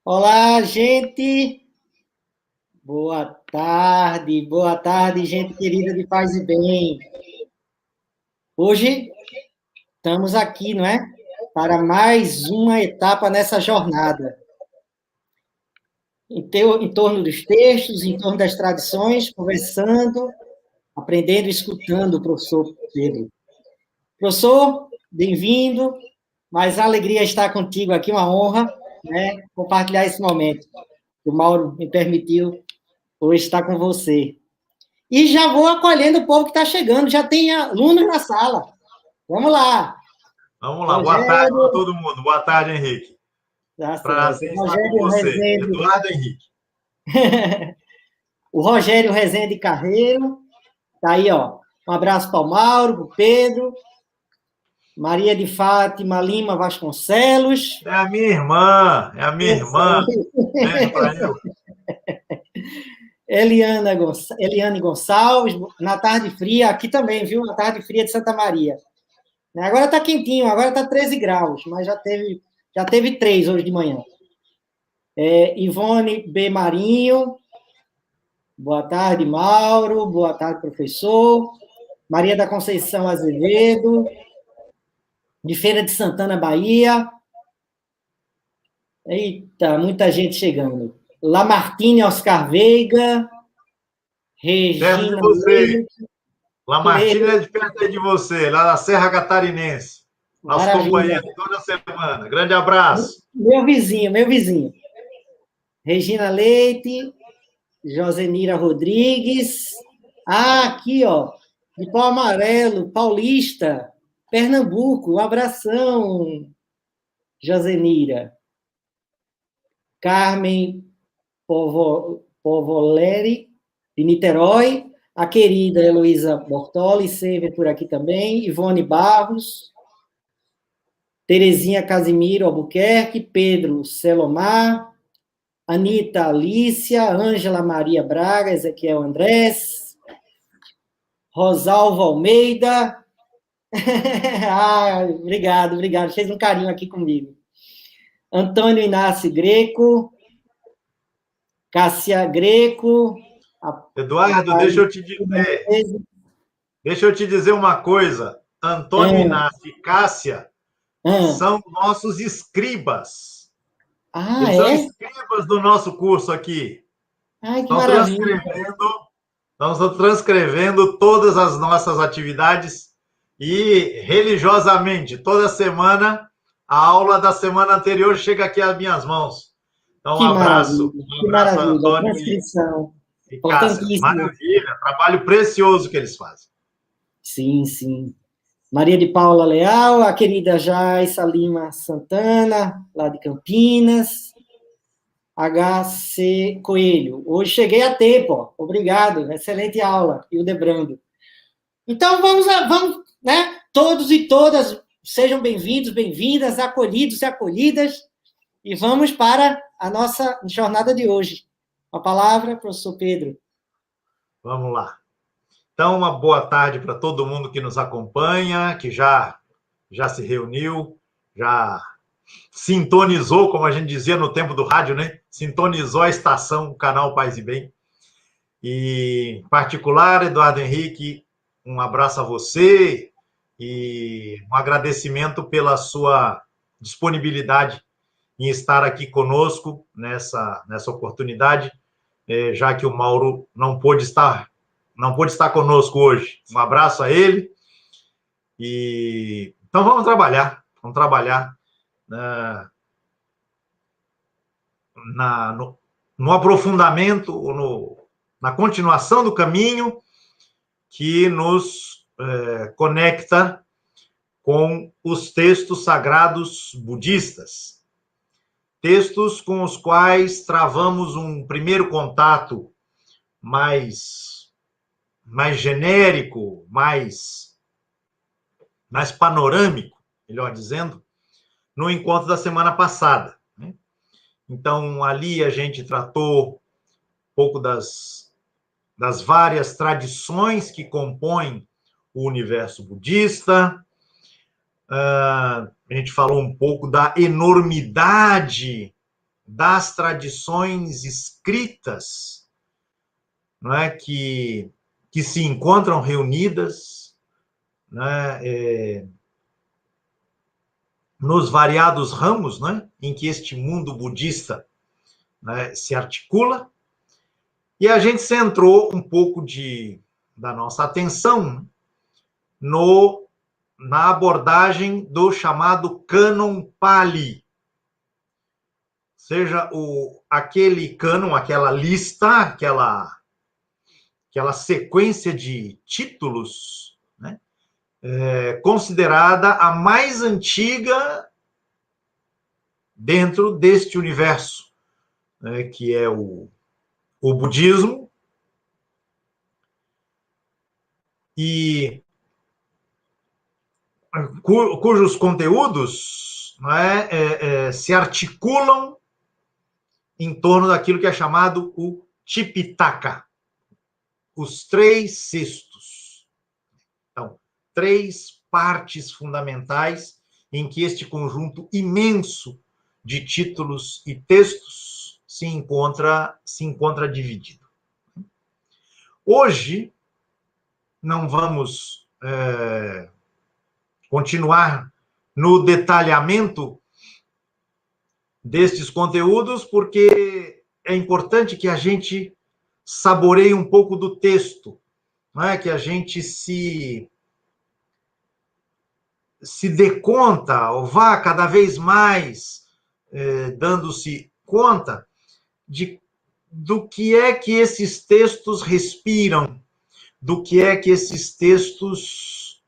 Olá, gente. Boa tarde, gente querida de paz e bem. Hoje estamos aqui, não é? Para mais uma etapa nessa jornada. Em torno dos textos, em torno das tradições, conversando, aprendendo e escutando o professor Pedro. Professor, bem-vindo. Mais alegria estar contigo aqui, uma honra, né? Compartilhar esse momento. O Mauro me permitiu hoje estar com você. E já vou acolhendo o povo que está chegando, já tem alunos na sala. Vamos lá. Vamos lá, boa tarde para todo mundo. Boa tarde, Henrique. Tá certo. Prazer estar com Rogério você. Rezende. Eduardo Henrique. O Rogério Rezende Carreiro. Tá aí, ó. Um abraço para o Mauro, para o Pedro. Maria de Fátima Lima Vasconcelos. É a minha irmã, Beijo para eu. Eliane Gonçalves, na tarde fria, aqui também, viu? Na tarde fria de Santa Maria. Agora está quentinho, agora está 13 graus, mas já teve 3 hoje de manhã. Ivone B. Marinho, boa tarde, Mauro, boa tarde, professor. Maria da Conceição Azevedo, de Feira de Santana, Bahia. Eita, muita gente chegando. Lamartine Oscar Veiga, Perto de Regina você. Leite. Lamartine é de perto aí de você, lá na Serra Catarinense. Nosso Maravilha. companheiro toda semana. Grande abraço. Meu vizinho, meu vizinho. Regina Leite, Josenira Rodrigues. Aqui, ó, de Pau Amarelo, Paulista, Pernambuco. Um abração, Josenira. Carmen Povoleri, de Niterói. A querida Heloísa Bortoli, sempre por aqui também. Ivone Barros. Terezinha Casimiro Albuquerque. Pedro Celomar. Anita Alícia, Ângela Maria Braga, Ezequiel Andrés, Rosalvo Almeida. Obrigado. Fez um carinho aqui comigo. Antônio Inácio Greco, Cássia Greco. Eduardo, deixa eu te dizer uma coisa. Antônio Inácio e Cássia são nossos escribas. Eles são escribas do nosso curso aqui. Ai, que maravilha. Estamos transcrevendo todas as nossas atividades e, religiosamente, toda semana, a aula da semana anterior chega aqui às minhas mãos. Então, um abraço, Antônio transcrição. E Cássia. Maravilha, trabalho precioso que eles fazem. Sim. Maria de Paula Leal, a querida Jaiça Lima Santana, lá de Campinas. HC Coelho. Hoje cheguei a tempo, ó. Obrigado, excelente aula, Hildebrando. Então, vamos, né? Todos e todas sejam bem-vindos, bem-vindas, acolhidos e acolhidas, e vamos para a nossa jornada de hoje. A palavra, professor Pedro. Vamos lá. Então, uma boa tarde para todo mundo que nos acompanha, que já se reuniu, já sintonizou, como a gente dizia no tempo do rádio, né? Sintonizou a estação, o canal Paz e Bem. E, em particular, Eduardo Henrique, um abraço a você e um agradecimento pela sua disponibilidade em estar aqui conosco nessa oportunidade, já que o Mauro não pôde estar conosco hoje. Um abraço a ele. E então vamos trabalhar no aprofundamento, na continuação do caminho que nos conecta com os textos sagrados budistas. Textos com os quais travamos um primeiro contato mais genérico, mais panorâmico, melhor dizendo, no encontro da semana passada. Né? Então, ali a gente tratou um pouco das várias tradições que compõem o universo budista. A gente falou um pouco da enormidade das tradições escritas, não é, que se encontram reunidas, né, nos variados ramos, né, em que este mundo budista, né, se articula. E a gente centrou um pouco da nossa atenção na abordagem do chamado cânon Pali, seja aquele cânon, aquela lista, aquela sequência de títulos, né, considerada a mais antiga dentro deste universo, né, que é o budismo, e cujos conteúdos, né, se articulam em torno daquilo que é chamado o Tipitaka, os 3 cestos. Então, 3 partes fundamentais em que este conjunto imenso de títulos e textos se encontra dividido. Hoje, não vamos continuar no detalhamento destes conteúdos, porque é importante que a gente saboreie um pouco do texto, não é? Que a gente se dê conta, ou vá cada vez mais dando-se conta do que é que esses textos respiram, do que é que esses textos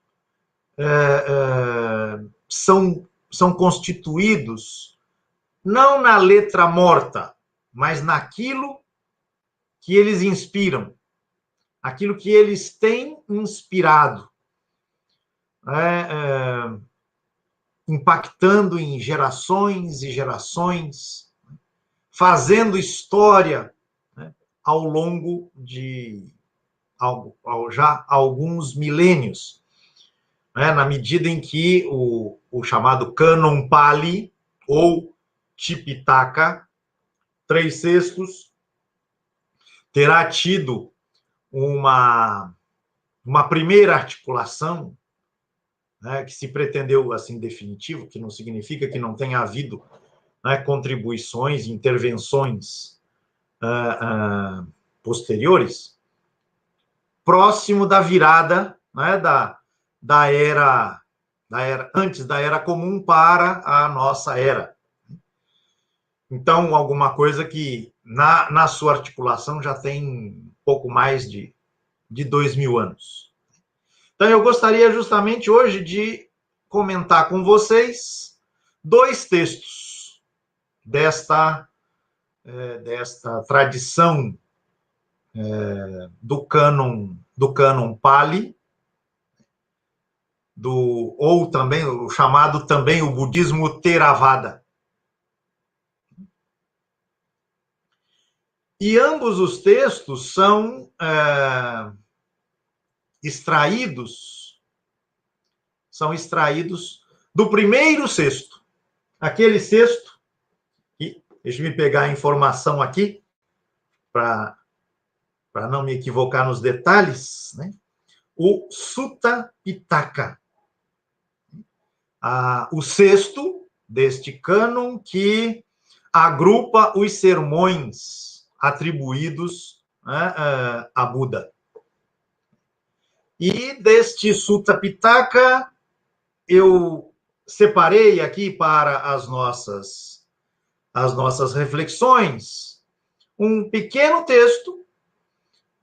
são constituídos, não na letra morta, mas naquilo que eles inspiram, aquilo que eles têm inspirado, impactando em gerações e gerações, fazendo história, né, ao longo de já alguns milênios, né, na medida em que o chamado cânon Pali, ou Tipitaka, 3 cestos, terá tido uma primeira articulação, né, que se pretendeu assim definitivo, que não significa que não tenha havido, né, contribuições, intervenções posteriores, próximo da virada, né, da era antes da era comum para a nossa era. Então, alguma coisa que na sua articulação já tem pouco mais de 2.000 anos. Então, eu gostaria justamente hoje de comentar com vocês 2 textos desta tradição do cânon Pali, ou também o chamado também o budismo Theravada. E ambos os textos são extraídos do primeiro cesto. Aquele cesto, e deixa eu me pegar a informação aqui, para não me equivocar nos detalhes, né? O Sutta Pitaka, o sexto deste cânon que agrupa os sermões atribuídos, né, a Buda. E deste Sutta Pitaka eu separei aqui para as nossas reflexões um pequeno texto,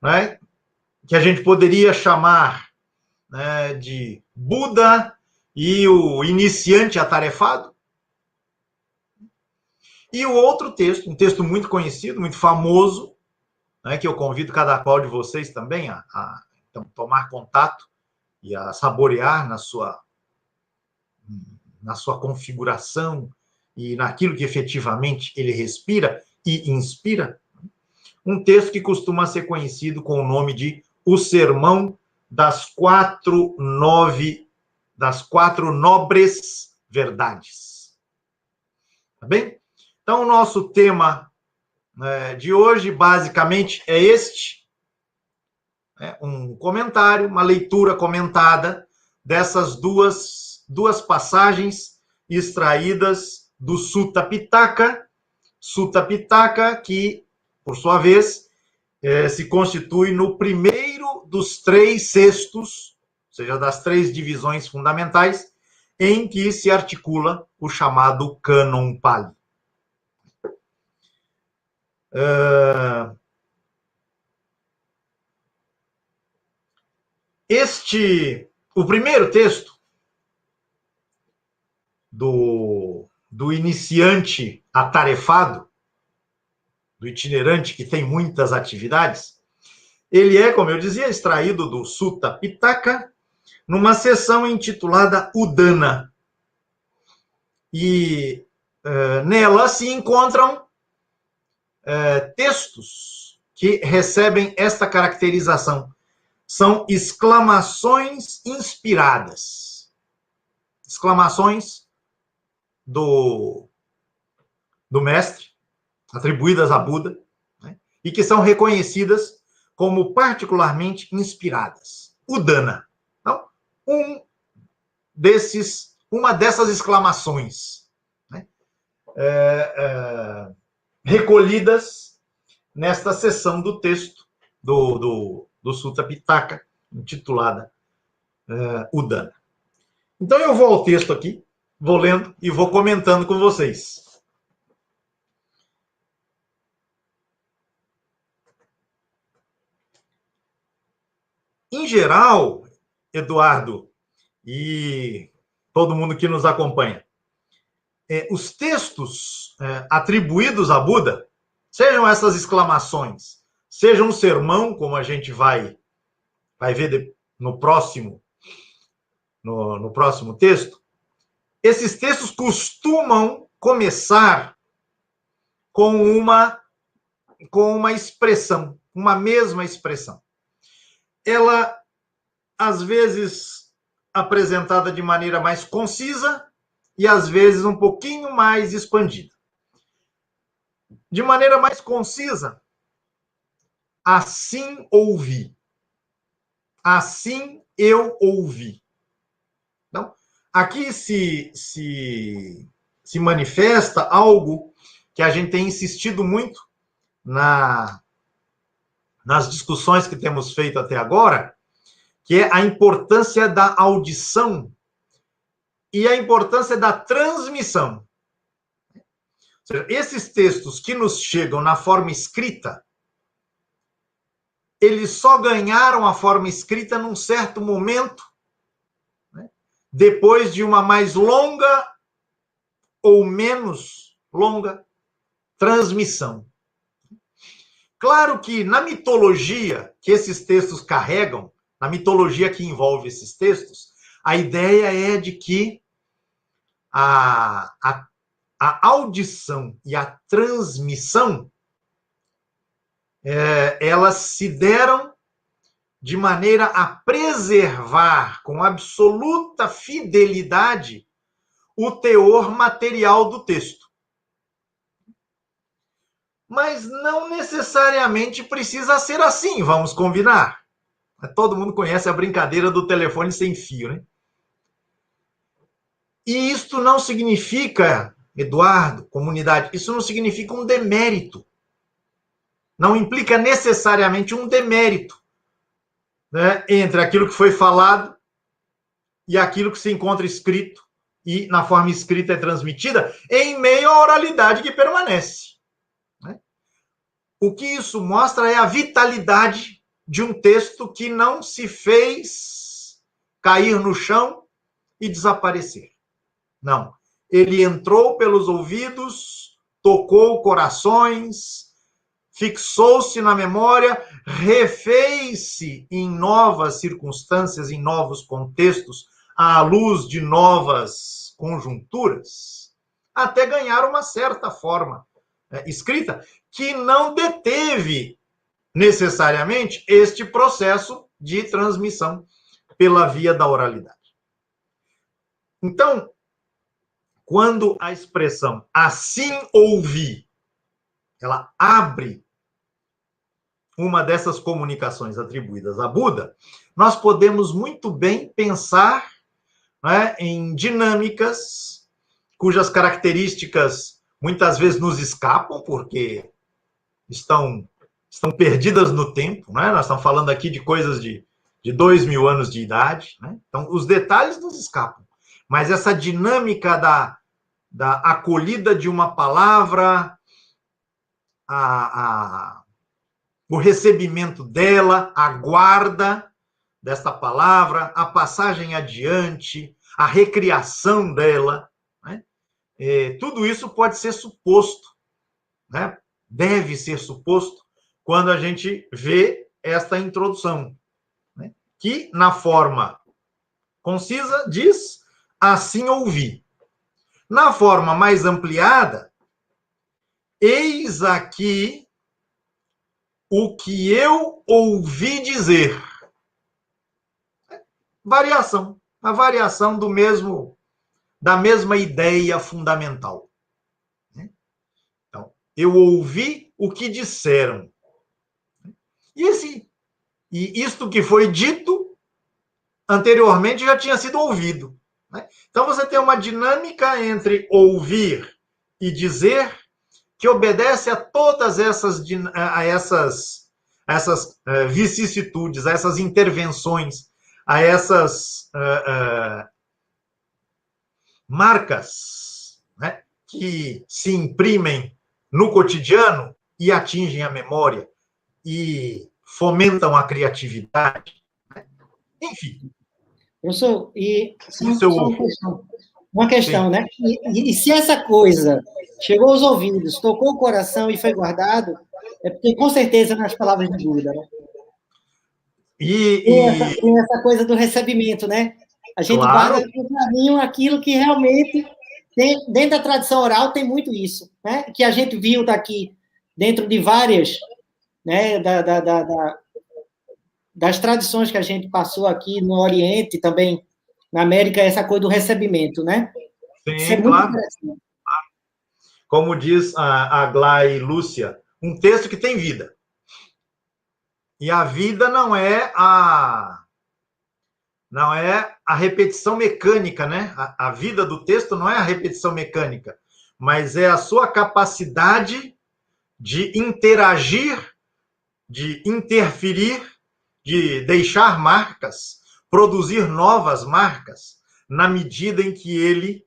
né, que a gente poderia chamar, né, de Buda e o iniciante atarefado. E o outro texto, um texto muito conhecido, muito famoso, né, que eu convido cada qual de vocês também a então, tomar contato e a saborear na sua configuração e naquilo que efetivamente ele respira e inspira, um texto que costuma ser conhecido com o nome de O Sermão das 4 Nobres Verdades. Tá bem? Então, o nosso tema de hoje, basicamente, é este. Um comentário, uma leitura comentada dessas duas passagens extraídas do Sutta Pitaka. Sutta Pitaka, que, por sua vez, se constitui no primeiro dos 3 cestos, ou seja, das 3 divisões fundamentais, em que se articula o chamado Cânon Pali. O primeiro texto do iniciante atarefado, do itinerante que tem muitas atividades, ele é, como eu dizia, extraído do Sutta Pitaka, numa seção intitulada Udana. E nela se encontram textos que recebem esta caracterização. São exclamações inspiradas. Exclamações do mestre, atribuídas a Buda, né? E que são reconhecidas como particularmente inspiradas. Udana. Então, uma dessas exclamações, né? Recolhidas nesta seção do texto do Sutta Pitaka, intitulada Udana. Então, eu vou ao texto aqui, vou lendo e vou comentando com vocês. Em geral, Eduardo e todo mundo que nos acompanha, os textos atribuídos a Buda, sejam essas exclamações, seja um sermão, como a gente vai ver no próximo texto, esses textos costumam começar com uma expressão, uma mesma expressão. Ela, às vezes, apresentada de maneira mais concisa e, às vezes, um pouquinho mais expandida. De maneira mais concisa, assim ouvi. Assim eu ouvi. Então, aqui se manifesta algo que a gente tem insistido muito nas discussões que temos feito até agora, que é a importância da audição e a importância da transmissão. Ou seja, esses textos que nos chegam na forma escrita, eles só ganharam a forma escrita num certo momento, né, depois de uma mais longa ou menos longa transmissão. Claro que na mitologia que esses textos carregam, na mitologia que envolve esses textos, a ideia é de que a audição e a transmissão elas se deram de maneira a preservar com absoluta fidelidade o teor material do texto. Mas não necessariamente precisa ser assim, vamos combinar. Todo mundo conhece a brincadeira do telefone sem fio, né? E isto não significa, Eduardo, comunidade, isso não significa um demérito. Não implica necessariamente um demérito, né, entre aquilo que foi falado e aquilo que se encontra escrito e na forma escrita é transmitida em meio à oralidade que permanece. Né? O que isso mostra é a vitalidade de um texto que não se fez cair no chão e desaparecer. Não. Ele entrou pelos ouvidos, tocou corações, fixou-se na memória, refez-se em novas circunstâncias, em novos contextos, à luz de novas conjunturas, até ganhar uma certa forma escrita que não deteve necessariamente este processo de transmissão pela via da oralidade. Então, quando a expressão assim ouvi, ela abre uma dessas comunicações atribuídas a Buda, nós podemos muito bem pensar, né, em dinâmicas cujas características muitas vezes nos escapam, porque estão perdidas no tempo, né? Nós estamos falando aqui de coisas de 2.000 anos de idade, né? Então, os detalhes nos escapam. Mas essa dinâmica da acolhida de uma palavra, o recebimento dela, a guarda desta palavra, a passagem adiante, a recriação dela, né? Tudo isso pode ser suposto, né? Deve ser suposto quando a gente vê esta introdução, né? Que, na forma concisa, diz assim ouvi. Na forma mais ampliada, eis aqui o que eu ouvi dizer. Variação. A variação da mesma ideia fundamental. Então, eu ouvi o que disseram. E isto que foi dito anteriormente já tinha sido ouvido, né? Então, você tem uma dinâmica entre ouvir e dizer que obedece a todas essas vicissitudes, a essas intervenções, a essas marcas, né, que se imprimem no cotidiano e atingem a memória e fomentam a criatividade. Enfim. Professor, e Isso só uma questão, né? E se essa coisa chegou aos ouvidos, tocou o coração e foi guardado, é porque, com certeza, nas palavras de Buda, né? Tem essa coisa do recebimento, né? A gente guarda com carinho aquilo que realmente tem, dentro da tradição oral tem muito isso, né? Que a gente viu daqui, dentro de várias, né? Das tradições que a gente passou aqui no Oriente, também na América, essa coisa do recebimento, né? Sim, isso é muito interessante. Como diz a Glay Lúcia, um texto que tem vida. E a vida não é a repetição mecânica, né? A vida do texto não é a repetição mecânica, mas é a sua capacidade de interagir, de interferir, de deixar marcas, produzir novas marcas, na medida em que ele,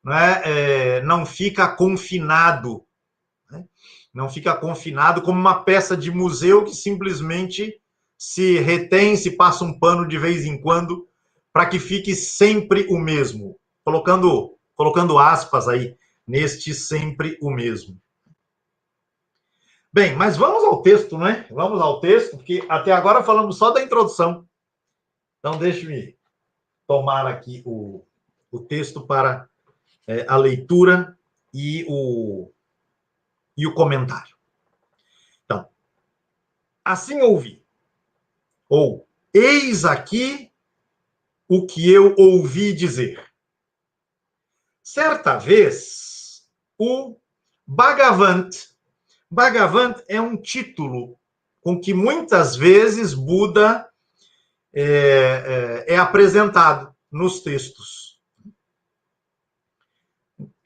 né, não fica confinado, né? Não fica confinado como uma peça de museu que simplesmente se retém, se passa um pano de vez em quando, para que fique sempre o mesmo, colocando aspas aí neste sempre o mesmo. Bem, mas vamos ao texto, né? Vamos ao texto, porque até agora falamos só da introdução. Então, deixe-me tomar aqui o texto para a leitura e o comentário. Então, assim ouvi, ou eis aqui o que eu ouvi dizer. Certa vez, o Bhagavant é um título com que muitas vezes Buda é apresentado nos textos,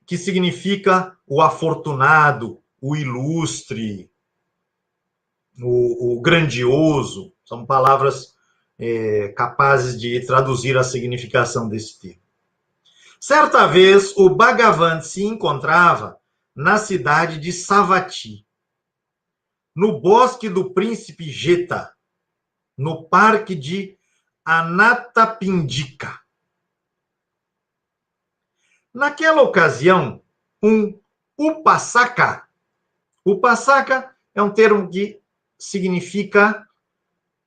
que significa o afortunado, o ilustre, o grandioso. São palavras capazes de traduzir a significação desse termo. Certa vez, o Bhagavant se encontrava na cidade de Savatthi, no bosque do príncipe Jeta, no parque de Anathapindika. Naquela ocasião, um Upasaka é um termo que significa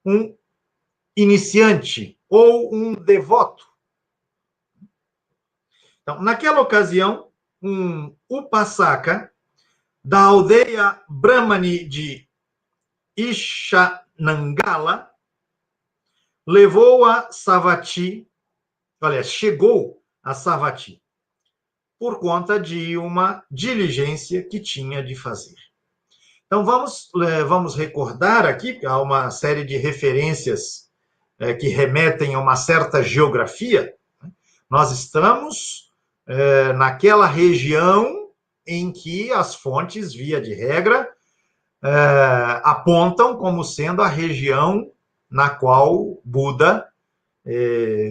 um iniciante ou um devoto. Então, naquela ocasião, um Upasaka da aldeia Brahmani de Ishanangala chegou a Savatthi, por conta de uma diligência que tinha de fazer. Então, vamos recordar aqui, há uma série de referências que remetem a uma certa geografia. Nós estamos naquela região em que as fontes, via de regra, apontam como sendo a região na qual Buda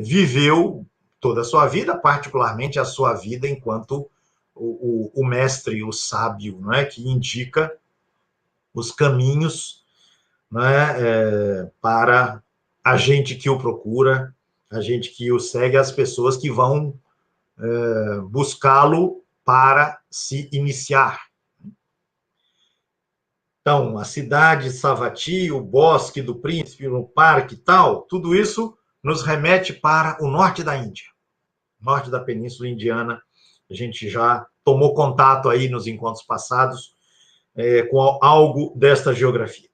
viveu toda a sua vida, particularmente a sua vida enquanto o mestre, o sábio, não é? Que indica os caminhos, não é? Para a gente que o procura, a gente que o segue, as pessoas que vão buscá-lo para se iniciar. Então, a cidade de Savatthi, o bosque do príncipe, o parque e tal, tudo isso nos remete para o norte da Índia, norte da Península Indiana. A gente já tomou contato aí nos encontros passados com algo desta geografia.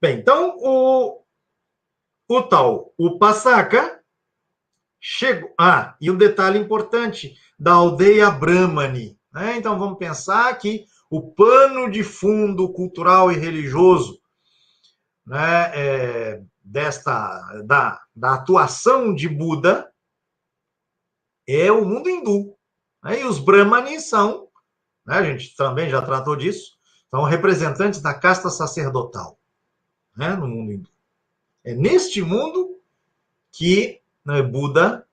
Bem, então, o Passaca chegou... e um detalhe importante da aldeia Brahmani, né? Então, vamos pensar que o pano de fundo cultural e religioso, né, da atuação de Buda é o mundo hindu. Né? E os Brahmanis são, né, a gente também já tratou disso, são representantes da casta sacerdotal, né, no mundo hindu. É neste mundo que, né, Buda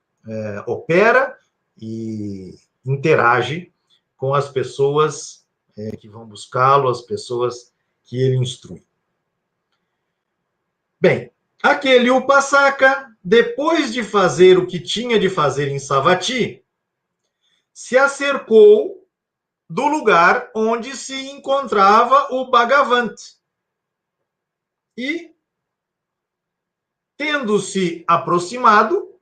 opera e interage com as pessoas que vão buscá-lo, as pessoas que ele instrui. Bem, aquele Upasaka, depois de fazer o que tinha de fazer em Savatthi, se acercou do lugar onde se encontrava o Bhagavant. E, tendo-se aproximado,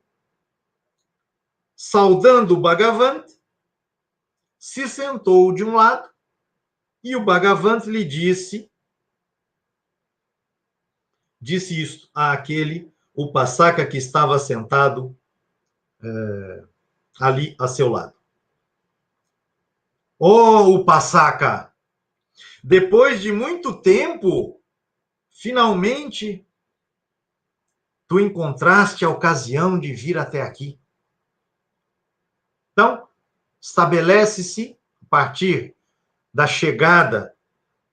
saudando o Bhagavant, se sentou de um lado e o Bhagavant lhe disse isto àquele Upasaka que estava sentado ali a seu lado. Upasaka, depois de muito tempo, finalmente tu encontraste a ocasião de vir até aqui. Então, estabelece-se, a partir da chegada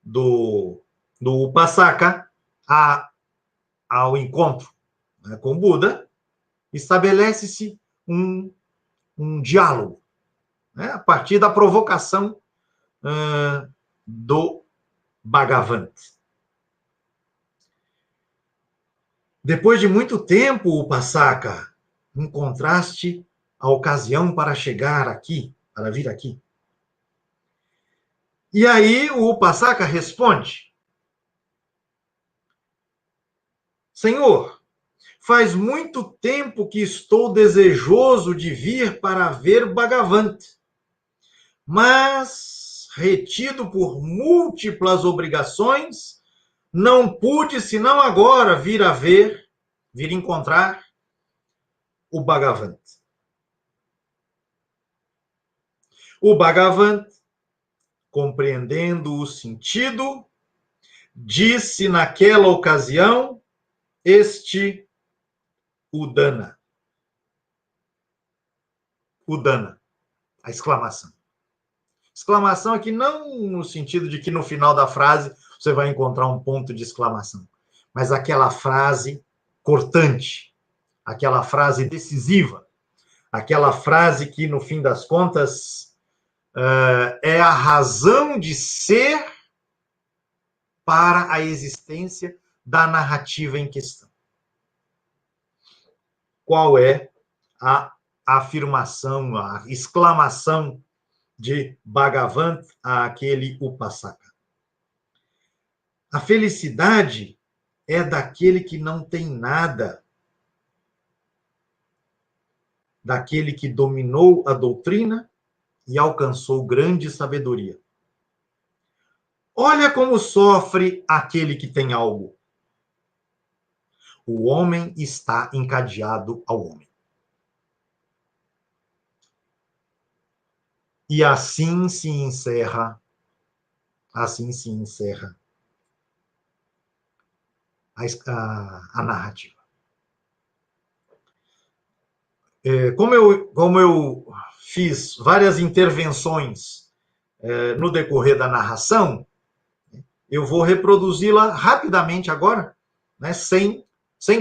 do Upasaka ao encontro, né, com Buda, estabelece-se um diálogo, né, a partir da provocação do Bhagavant. Depois de muito tempo, Upasaka, encontraste a ocasião para chegar aqui, para vir aqui. E aí o Upasaka responde: Senhor, faz muito tempo que estou desejoso de vir para ver Bhagavant, mas, retido por múltiplas obrigações, não pude, senão agora, vir encontrar o Bhagavant. O Bhagavant, compreendendo o sentido, disse naquela ocasião este Udana. Udana, a exclamação. Exclamação aqui não no sentido de que no final da frase você vai encontrar um ponto de exclamação, mas aquela frase cortante, aquela frase decisiva, aquela frase que, no fim das contas, é a razão de ser para a existência da narrativa em questão. Qual é a afirmação, a exclamação de Bhagavant àquele Upasaka? A felicidade é daquele que não tem nada, daquele que dominou a doutrina e alcançou grande sabedoria. Olha como sofre aquele que tem algo. O homem está encadeado ao homem. E assim se encerra a narrativa. Como eu fiz várias intervenções no decorrer da narração, eu vou reproduzi-la rapidamente agora, né, sem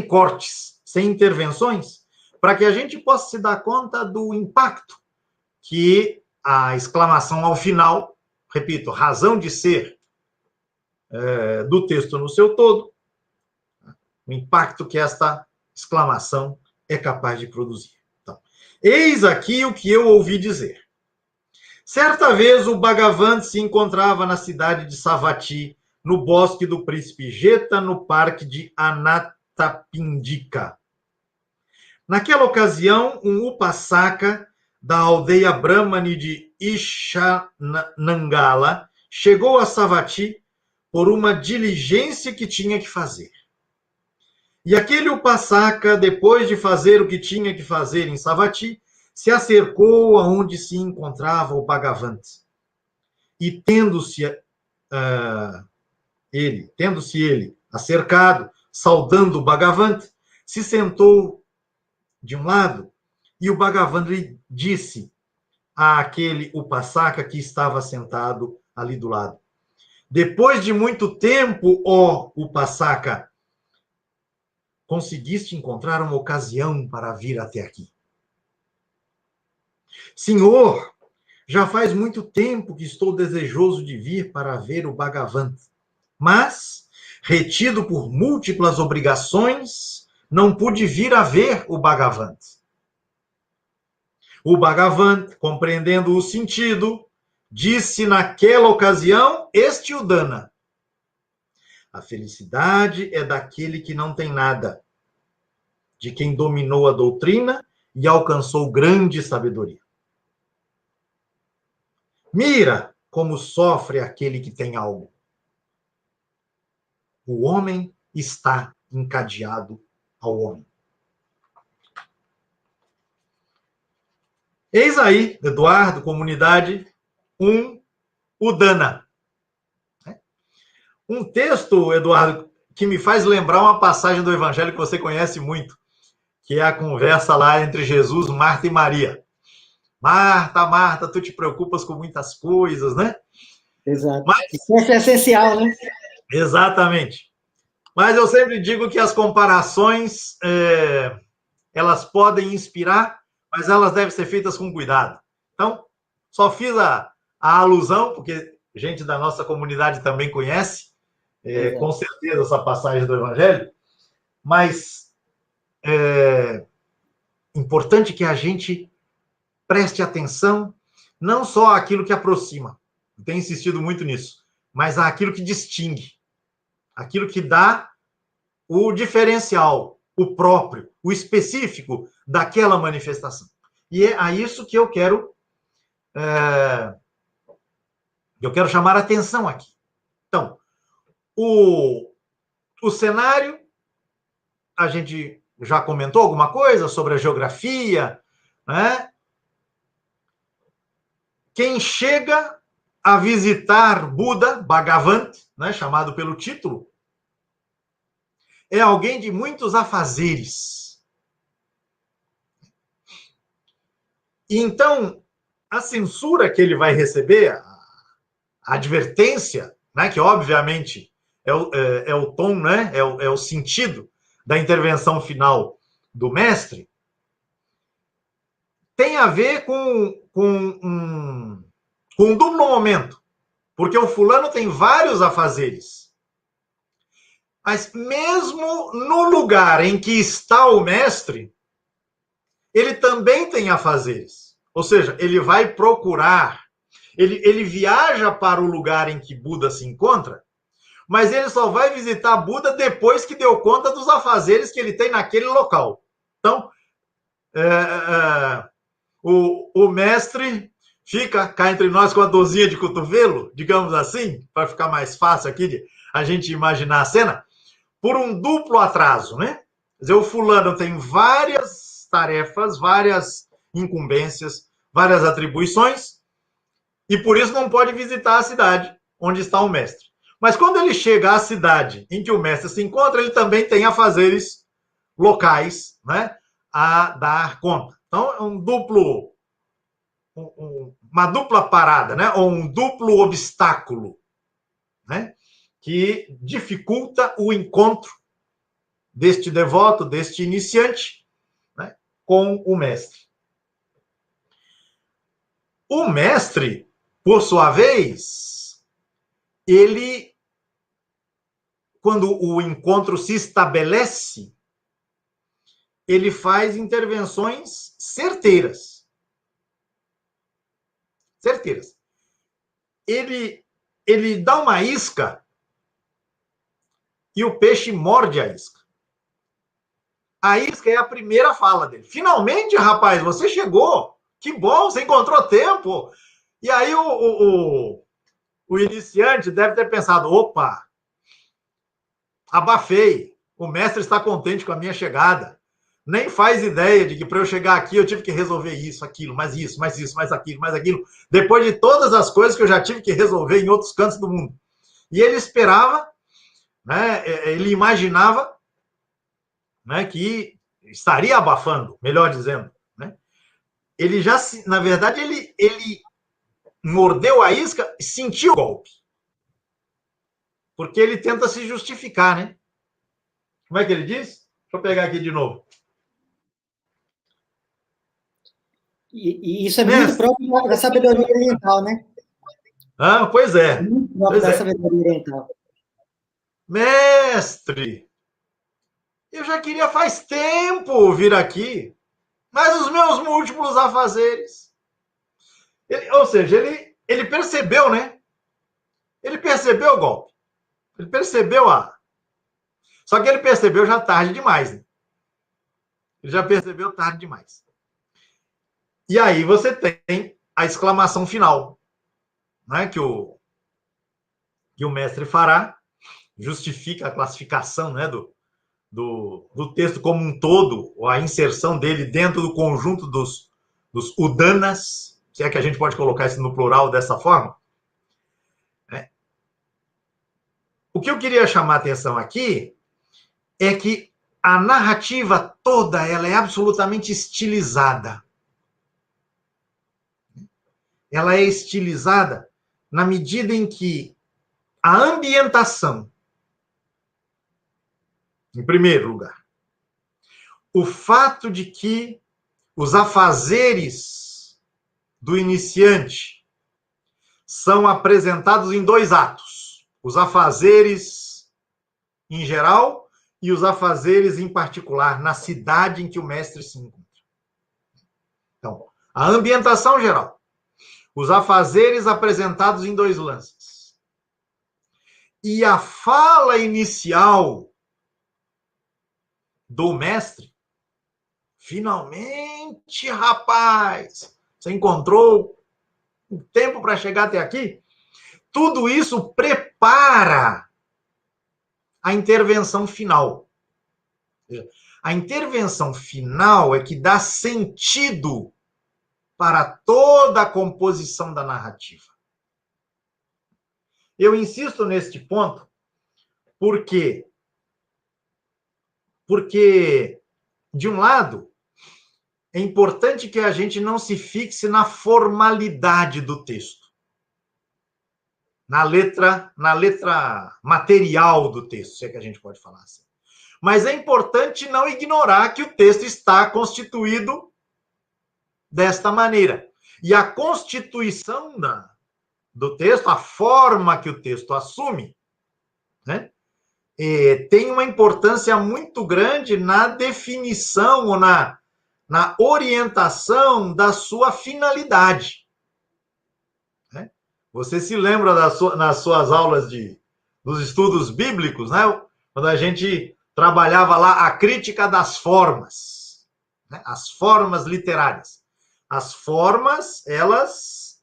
cortes, sem intervenções, para que a gente possa se dar conta do impacto que a exclamação ao final, repito, razão de ser do texto no seu todo, o impacto que esta exclamação é capaz de produzir. Então, eis aqui o que eu ouvi dizer. Certa vez o Bhagavan se encontrava na cidade de Savatthi, no bosque do príncipe Jeta, no parque de Anathapindika. Naquela ocasião, um Upasaka da aldeia Brahmani de Ishanangala chegou a Savatthi por uma diligência que tinha que fazer. E aquele Upasaka, depois de fazer o que tinha que fazer em Savatthi, se acercou aonde se encontrava o Bhagavan. E tendo-se ele acercado, saudando o Bhagavan, se sentou de um lado, e o Bhagavan lhe disse àquele Upasaka que estava sentado ali do lado: depois de muito tempo, ó Upasaka, conseguiste encontrar uma ocasião para vir até aqui. Senhor, já faz muito tempo que estou desejoso de vir para ver o Bhagavan, mas, retido por múltiplas obrigações, não pude vir a ver o Bhagavan. O Bhagavan, compreendendo o sentido, disse naquela ocasião este Udana: a felicidade é daquele que não tem nada, de quem dominou a doutrina e alcançou grande sabedoria. Mira como sofre aquele que tem algo. O homem está encadeado ao homem. Eis aí, Eduardo, comunidade, um Udana. Um texto, Eduardo, que me faz lembrar uma passagem do Evangelho que você conhece muito, que é a conversa lá entre Jesus, Marta e Maria. Marta, Marta, tu te preocupas com muitas coisas, né? Exato. Isso é essencial, né? Exatamente. Mas eu sempre digo que as comparações, elas podem inspirar, mas elas devem ser feitas com cuidado. Então, só fiz a alusão, porque gente da nossa comunidade também conhece, com certeza, essa passagem do Evangelho, mas é importante que a gente preste atenção não só àquilo que aproxima, eu tenho insistido muito nisso, mas àquilo que distingue, aquilo que dá o diferencial, o próprio, o específico daquela manifestação. E é a isso que eu quero chamar a atenção aqui. Então, o cenário, a gente já comentou alguma coisa sobre a geografia, né? Quem chega a visitar Buda, Bhagavan, né, chamado pelo título, é alguém de muitos afazeres. E então, a censura que ele vai receber, a advertência, né, que obviamente é o tom, né, é o sentido da intervenção final do mestre, tem a ver com um duplo momento, porque o fulano tem vários afazeres. Mas mesmo no lugar em que está o mestre, ele também tem afazeres. Ou seja, ele vai procurar, ele viaja para o lugar em que Buda se encontra, mas ele só vai visitar Buda depois que deu conta dos afazeres que ele tem naquele local. Então, o mestre fica cá entre nós com a dorzinha de cotovelo, digamos assim, para ficar mais fácil aqui de a gente imaginar a cena, por um duplo atraso, né? Quer dizer, o fulano tem várias tarefas, várias incumbências, várias atribuições, e por isso não pode visitar a cidade onde está o mestre. Mas quando ele chega à cidade em que o mestre se encontra, ele também tem afazeres locais, né, a dar conta. Então, é uma dupla parada, né, ou um duplo obstáculo, né, que dificulta o encontro deste devoto, deste iniciante, né, com o mestre. O mestre, por sua vez, ele, quando o encontro se estabelece, ele faz intervenções certeiras. Certeiras. Ele dá uma isca e o peixe morde a isca. A isca é a primeira fala dele. Finalmente, rapaz, você chegou. Que bom, você encontrou tempo. E aí o iniciante deve ter pensado, opa, abafei. O mestre está contente com a minha chegada. Nem faz ideia de que para eu chegar aqui eu tive que resolver isso, aquilo, mais isso, mais isso, mais aquilo, mais aquilo. Depois de todas as coisas que eu já tive que resolver em outros cantos do mundo. E ele esperava, né, ele imaginava, né, que estaria abafando, melhor dizendo. Né? Ele já, na verdade, ele mordeu a isca e sentiu o golpe. Porque ele tenta se justificar, né? Como é que ele diz? Deixa eu pegar aqui de novo. E isso é muito próprio da sabedoria oriental, né? Ah, pois é. Muito próprio da sabedoria oriental. Mestre, eu já queria faz tempo vir aqui, mas os meus múltiplos afazeres. Ou seja, ele percebeu, né? Ele percebeu o golpe. Ele percebeu a. Só que ele percebeu já tarde demais, né? Ele já percebeu tarde demais. E aí você tem a exclamação final, né? Que o mestre fará, justifica a classificação, né? Do texto como um todo, ou a inserção dele dentro do conjunto dos udanas, se é que a gente pode colocar isso no plural dessa forma. Né? O que eu queria chamar a atenção aqui é que a narrativa toda ela é absolutamente estilizada. Ela é estilizada na medida em que a ambientação, em primeiro lugar, o fato de que os afazeres do iniciante são apresentados em 2 atos. Os afazeres em geral e os afazeres em particular, na cidade em que o mestre se encontra. Então, a ambientação geral. Os afazeres apresentados em 2 lances. E a fala inicial do mestre, finalmente, rapaz, você encontrou um tempo para chegar até aqui? Tudo isso prepara a intervenção final. A intervenção final é que dá sentido para toda a composição da narrativa. Eu insisto neste ponto porque, de um lado, é importante que a gente não se fixe na formalidade do texto, na letra material do texto, se é que a gente pode falar assim. Mas é importante não ignorar que o texto está constituído desta maneira. E a constituição do texto, a forma que o texto assume, né, tem uma importância muito grande na definição ou na orientação da sua finalidade. Né? Você se lembra nas suas aulas dos estudos bíblicos, né, quando a gente trabalhava lá a crítica das formas, né, as formas literárias. As formas, elas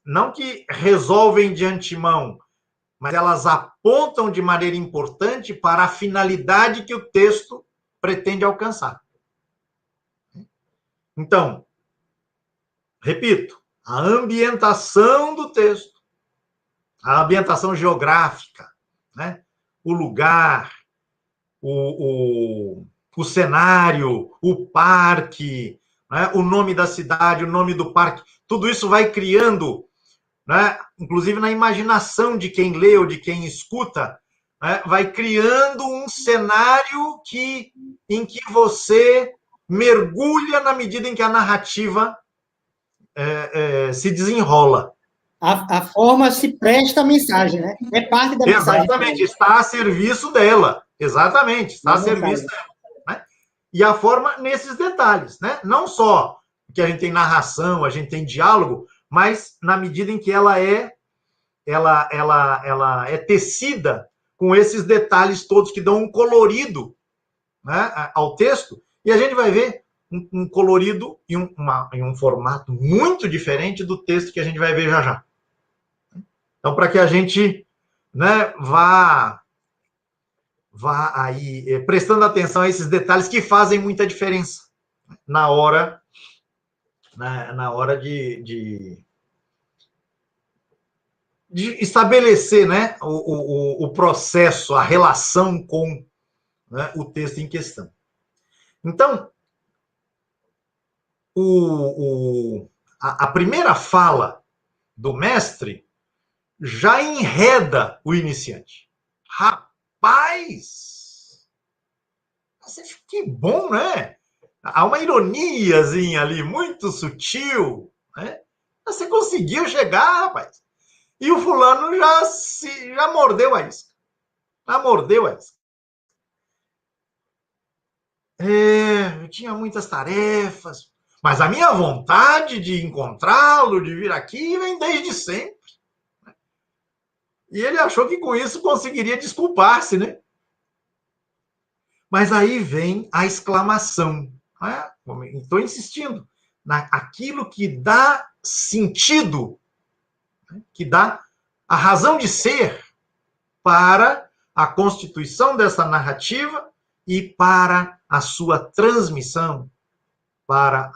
não que resolvem de antemão, mas elas apontam de maneira importante para a finalidade que o texto pretende alcançar. Então, repito, a ambientação do texto, a ambientação geográfica, né? O lugar, o cenário, o parque, né? O nome da cidade, o nome do parque, tudo isso vai criando, né? Inclusive na imaginação de quem lê ou de quem escuta, né? Vai criando um cenário em que você mergulha na medida em que a narrativa se desenrola. A forma se presta à mensagem, né? É parte da mensagem. Exatamente, está a serviço dela. Exatamente, está a serviço dela. Né? E a forma nesses detalhes, né? Não só que a gente tem narração, a gente tem diálogo, mas na medida em que ela é tecida com esses detalhes todos que dão um colorido, né, ao texto, e a gente vai ver um colorido e um formato muito diferente do texto que a gente vai ver já já. Então, para que a gente, né, vá aí prestando atenção a esses detalhes que fazem muita diferença na hora, de estabelecer, né, o processo, a relação com, né, o texto em questão. Então, a primeira fala do mestre já enreda o iniciante. Rapaz! Que bom, né? Há uma ironiazinha ali, muito sutil, né? Você conseguiu chegar, rapaz. E o fulano já mordeu a isca. Já mordeu a isca. Eu tinha muitas tarefas, mas a minha vontade de encontrá-lo, de vir aqui, vem desde sempre. E ele achou que com isso conseguiria desculpar-se, né? Mas aí vem a exclamação. Né? Estou insistindo. Aquilo que dá sentido, né? Que dá a razão de ser para a constituição dessa narrativa e para a sua transmissão, para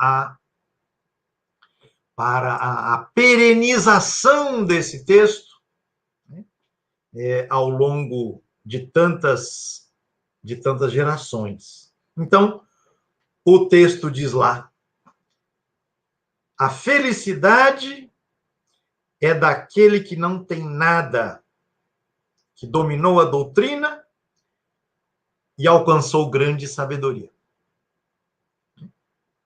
a perenização desse texto, né? Ao longo de tantas gerações. Então, o texto diz lá: a felicidade é daquele que não tem nada, que dominou a doutrina e alcançou grande sabedoria.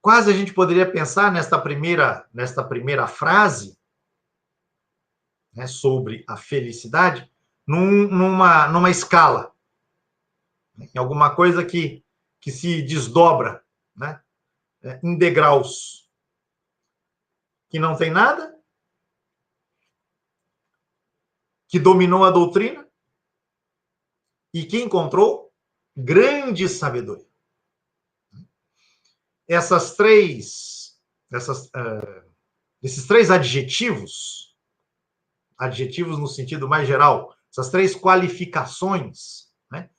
Quase a gente poderia pensar nesta primeira frase, né, sobre a felicidade, numa escala, em alguma coisa que se desdobra, né, em degraus. Que não tem nada, que dominou a doutrina e que encontrou grande sabedoria. Esses três adjetivos no sentido mais geral, essas três qualificações, né,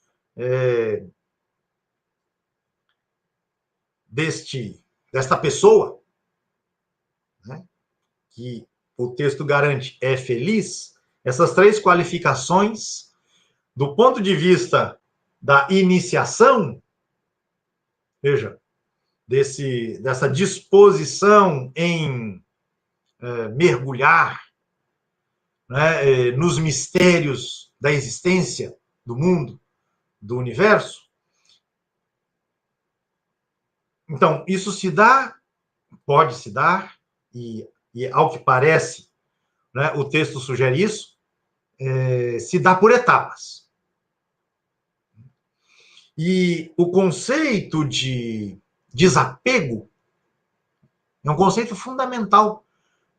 desta pessoa, né, que o texto garante é feliz, essas três qualificações, do ponto de vista da iniciação, veja, dessa disposição em mergulhar, né, nos mistérios da existência, do mundo, do universo. Então, isso pode se dar, e ao que parece, né, o texto sugere isso, se dá por etapas. E o conceito de desapego é um conceito fundamental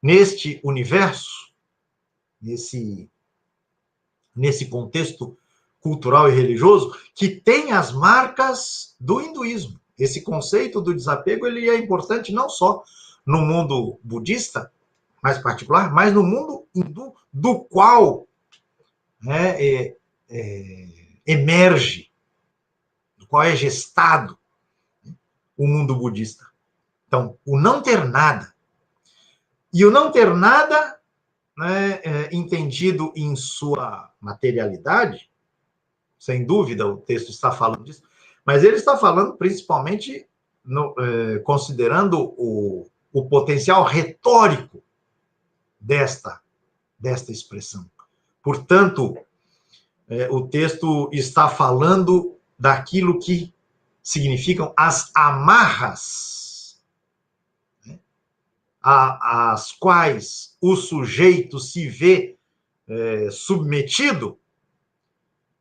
neste universo, nesse contexto cultural e religioso, que tem as marcas do hinduísmo. Esse conceito do desapego ele é importante não só no mundo budista, mais particular, mas no mundo hindu, do qual, né, emerge, do qual é gestado o mundo budista. Então, o não ter nada E o não ter nada, né, entendido em sua materialidade, sem dúvida o texto está falando disso, mas ele está falando principalmente considerando o potencial retórico desta expressão. Portanto, o texto está falando daquilo que significam as amarras, né, às quais o sujeito se vê submetido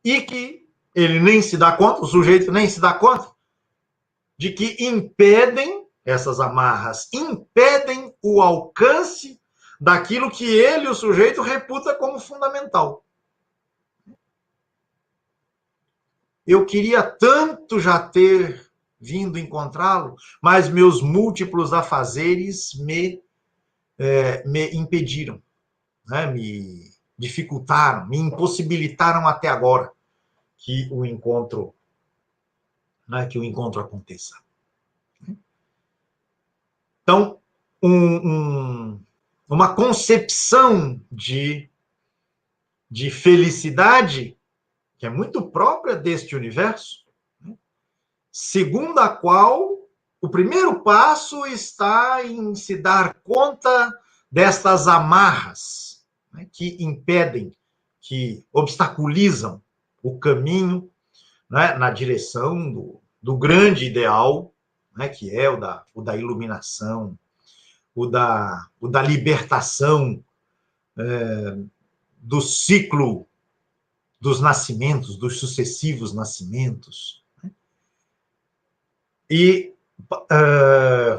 e que ele nem se dá conta, o sujeito nem se dá conta, de que essas amarras impedem o alcance daquilo que ele, o sujeito, reputa como fundamental. Eu queria tanto já ter vindo encontrá-lo, mas meus múltiplos afazeres me impediram, né? Me dificultaram, me impossibilitaram até agora que o encontro aconteça. Então, uma concepção de felicidade que é muito própria deste universo, né, segundo a qual o primeiro passo está em se dar conta destas amarras, né, que impedem, que obstaculizam o caminho, né, na direção do grande ideal, né, que é o da iluminação, o da libertação do ciclo dos nascimentos, dos sucessivos nascimentos. E,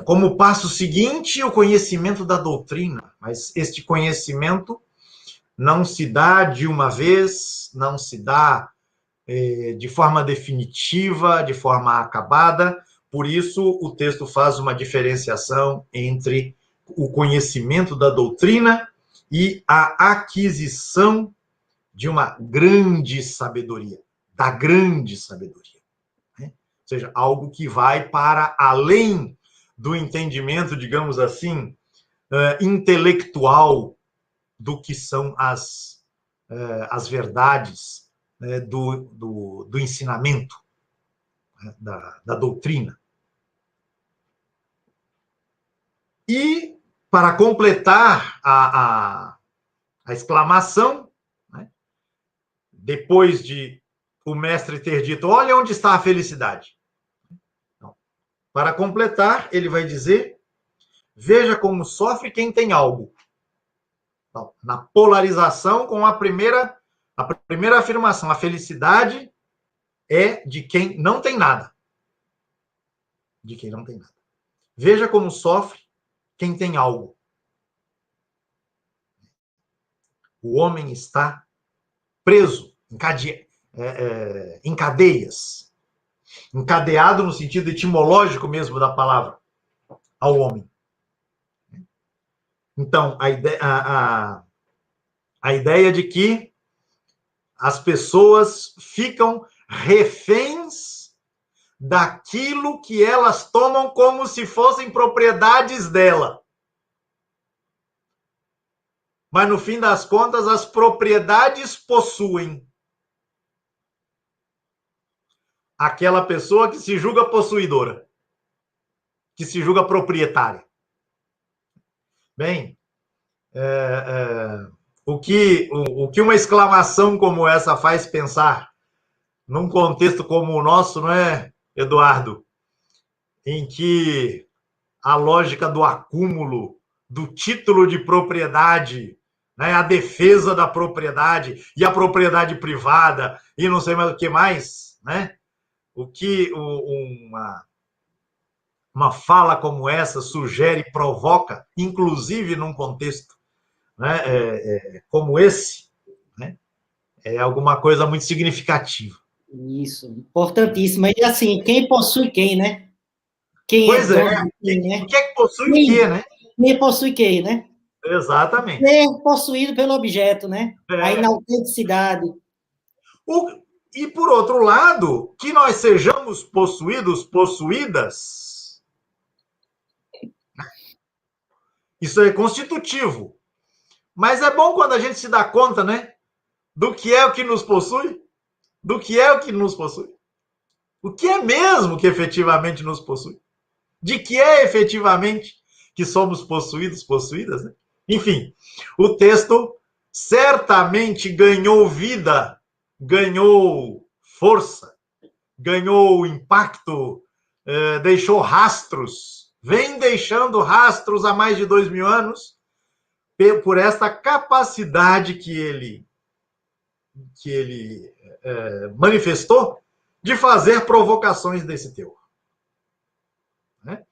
como passo seguinte, o conhecimento da doutrina. Mas este conhecimento não se dá de uma vez, não se dá de forma definitiva, de forma acabada. Por isso, o texto faz uma diferenciação entre o conhecimento da doutrina e a aquisição de uma grande sabedoria, da grande sabedoria, né? Ou seja, algo que vai para além do entendimento, digamos assim, intelectual do que são as verdades, né, do ensinamento, né, da doutrina. E, para completar a exclamação, né, depois de o mestre ter dito, olha onde está a felicidade. Então, para completar, ele vai dizer, veja como sofre quem tem algo. Então, na polarização com a primeira afirmação, a felicidade é de quem não tem nada. De quem não tem nada. Veja como sofre quem tem algo. O homem está preso, em cadeias, encadeado no sentido etimológico mesmo da palavra, ao homem. Então, a ideia de que as pessoas ficam reféns daquilo que elas tomam como se fossem propriedades dela. Mas, no fim das contas, as propriedades possuem aquela pessoa que se julga possuidora, que se julga proprietária. Bem, o que uma exclamação como essa faz pensar num contexto como o nosso, não é, Eduardo? Em que a lógica do acúmulo, do título de propriedade, né, a defesa da propriedade e a propriedade privada e não sei mais o que mais, né? O que uma fala como essa sugere, provoca, inclusive num contexto, né, como esse, né, é alguma coisa muito significativa. Isso, importantíssimo. E assim, quem possui quem, né? Quem Pois é dono de quem, né? O que é que possui o quê, né? Quem possui quem, né? Exatamente. Ser possuído pelo objeto, né? A inautenticidade. E, por outro lado, que nós sejamos possuídos, possuídas, Isso é constitutivo. Mas é bom quando a gente se dá conta, né? Do que é o que nos possui. Do que é o que nos possui. O que é mesmo que efetivamente nos possui. De que é efetivamente que somos possuídos, possuídas, né? Enfim, o texto certamente ganhou vida, ganhou força, ganhou impacto, deixou rastros, vem deixando rastros há mais de 2000 anos, por esta capacidade que ele manifestou de fazer provocações desse teor. Né?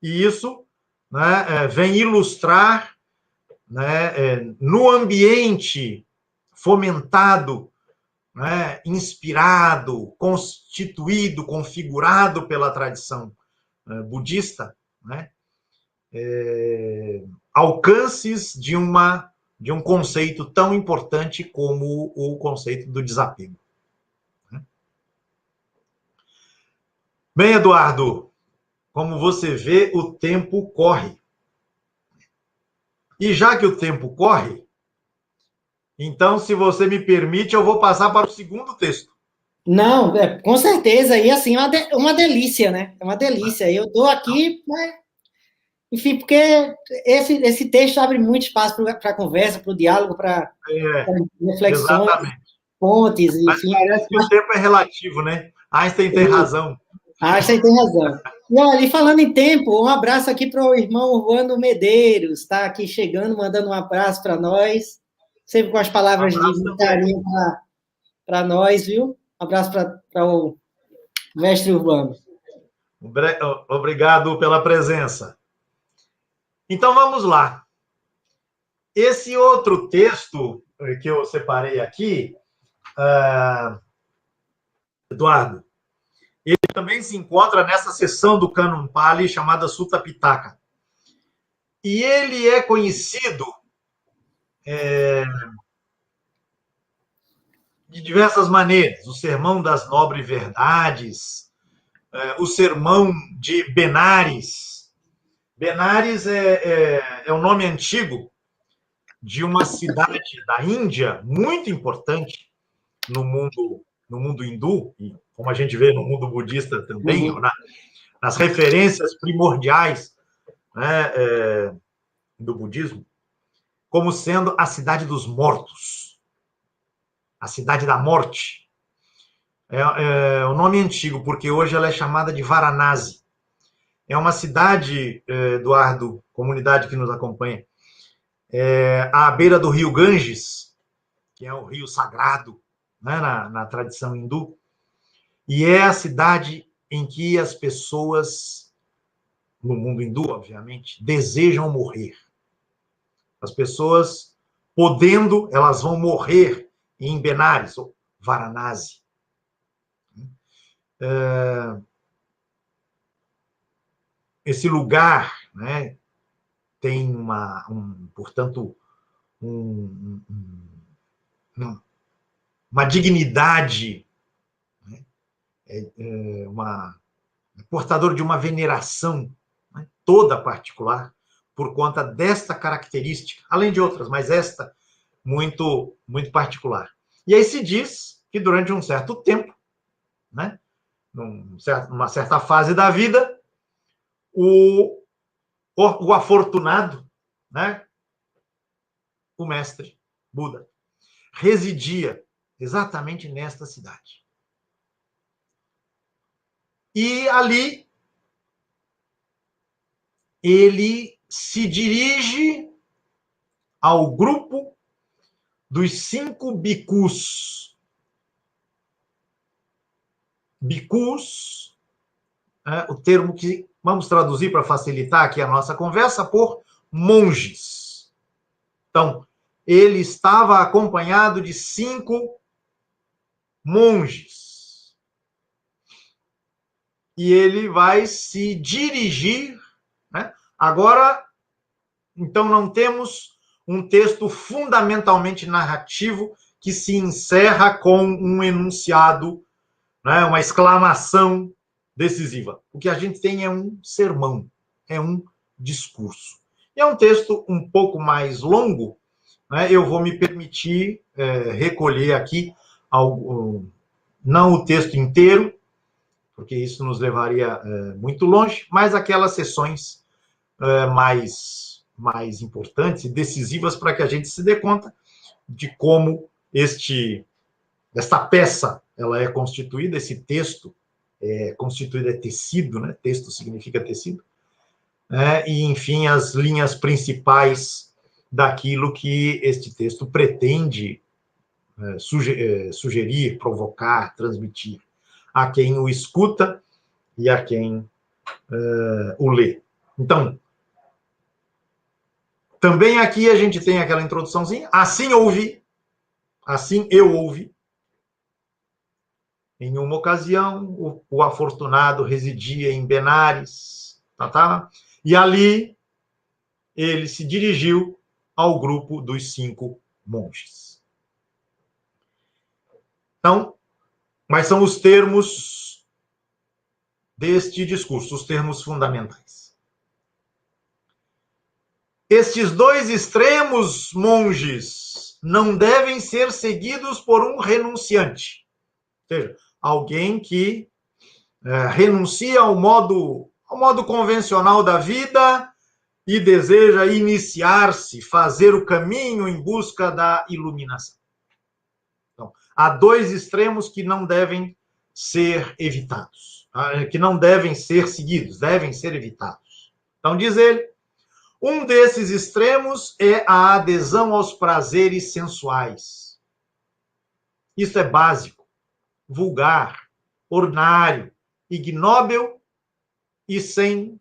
E isso, né, vem ilustrar, né, no ambiente fomentado, né, inspirado, constituído, configurado pela tradição budista, né, alcances de um conceito tão importante como o conceito do desapego. Bem, Eduardo, como você vê, o tempo corre. E já que o tempo corre, então, se você me permite, eu vou passar para o segundo texto. Não, com certeza, e assim, uma delícia, né? É uma delícia. Eu estou aqui, né? Enfim, porque esse texto abre muito espaço para conversa, para o diálogo, para reflexões, exatamente. pontes, Mas enfim. parece que o tempo é relativo, né? Einstein tem razão. Einstein tem razão. E olha, falando em tempo, um abraço aqui para o irmão Urbano Medeiros, está aqui chegando, mandando um abraço para nós, sempre com as palavras de carinho para nós, viu? Um abraço para o mestre Urbano. Obrigado pela presença. Então, vamos lá. Esse outro texto que eu separei aqui, Eduardo, ele também se encontra nessa seção do Cânon Pali chamada Sutta Pitaka. E ele é conhecido de diversas maneiras. O Sermão das Nobres Verdades, o Sermão de Benares. Benares é um nome antigo de uma cidade da Índia muito importante no mundo hindu, e como a gente vê no mundo budista também, nas referências primordiais, né, do budismo, como sendo a cidade dos mortos, a cidade da morte. É um nome antigo, porque hoje ela é chamada de Varanasi. É uma cidade, Eduardo, comunidade que nos acompanha, à beira do rio Ganges, que é o rio sagrado, né, na tradição hindu, e é a cidade em que as pessoas, no mundo hindu, obviamente, desejam morrer. As pessoas, podendo, elas vão morrer em Benares, ou Varanasi. Esse lugar, né, tem portanto, uma dignidade, né, portador de uma veneração, né, toda particular, por conta desta característica, além de outras, mas esta muito, muito particular. E aí se diz que durante um certo tempo, né, numa certa fase da vida, o afortunado, né, o mestre Buda, residia exatamente nesta cidade. E ali ele se dirige ao grupo dos 5 bhikkhus. Bhikkhus, o termo que vamos traduzir para facilitar aqui a nossa conversa, por monges. Então, ele estava acompanhado de 5 monges. E ele vai se dirigir, né? Agora, então, não temos um texto fundamentalmente narrativo que se encerra com um enunciado, né, uma exclamação decisiva. O que a gente tem é um sermão, é um discurso. É um texto um pouco mais longo, né? Eu vou me permitir recolher aqui, não o texto inteiro, porque isso nos levaria muito longe, mas aquelas sessões mais importantes e decisivas para que a gente se dê conta de como esta peça ela é constituída, esse texto constituído, é tecido, né? Texto significa tecido, e, enfim, as linhas principais daquilo que este texto pretende sugerir, provocar, transmitir a quem o escuta e a quem o lê. Então, também aqui a gente tem aquela introduçãozinha, assim eu ouvi. Em uma ocasião, o afortunado residia em Benares, e ali ele se dirigiu ao grupo dos 5 monges. Então, quais são os termos deste discurso, os termos fundamentais? Estes 2 extremos, monges, não devem ser seguidos por um renunciante. Ou seja, alguém que renuncia ao modo convencional da vida e deseja iniciar-se, fazer o caminho em busca da iluminação. Então, há 2 extremos que não devem ser evitados, que não devem ser seguidos, devem ser evitados. Então, diz ele, um desses extremos é a adesão aos prazeres sensuais. Isso é básico, vulgar, ordinário, ignóbil e sem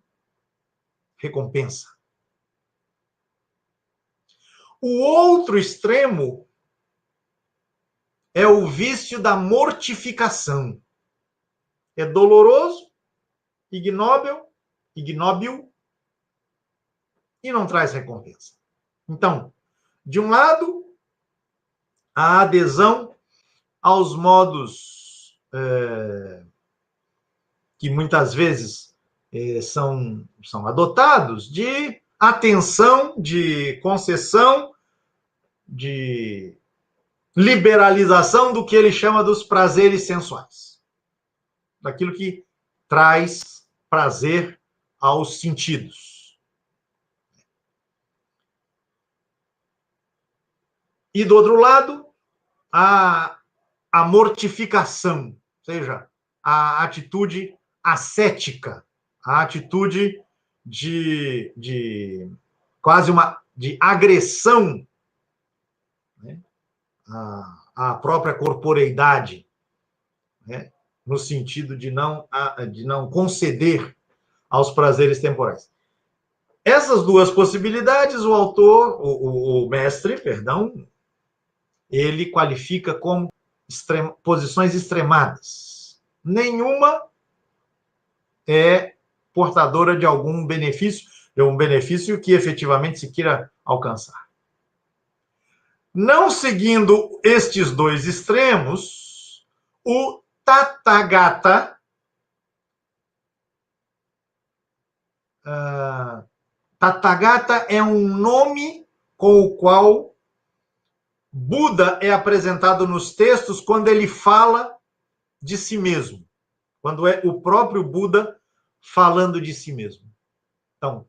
recompensa. O outro extremo é o vício da mortificação. É doloroso, ignóbil e não traz recompensa. Então, de um lado, a adesão aos modos que muitas vezes são adotados de atenção, de concessão, de liberalização do que ele chama dos prazeres sensuais. Daquilo que traz prazer aos sentidos. E do outro lado, a mortificação, ou seja, a atitude ascética, a atitude de quase de agressão, né, à própria corporeidade, né, no sentido de não conceder aos prazeres temporais. Essas 2 possibilidades, o mestre, ele qualifica como posições extremadas. Nenhuma é portadora de algum benefício, que efetivamente se queira alcançar. Não seguindo estes 2 extremos, o Tathagata, Tathagata é um nome com o qual Buda é apresentado nos textos quando ele fala de si mesmo, quando é o próprio Buda falando de si mesmo. Então,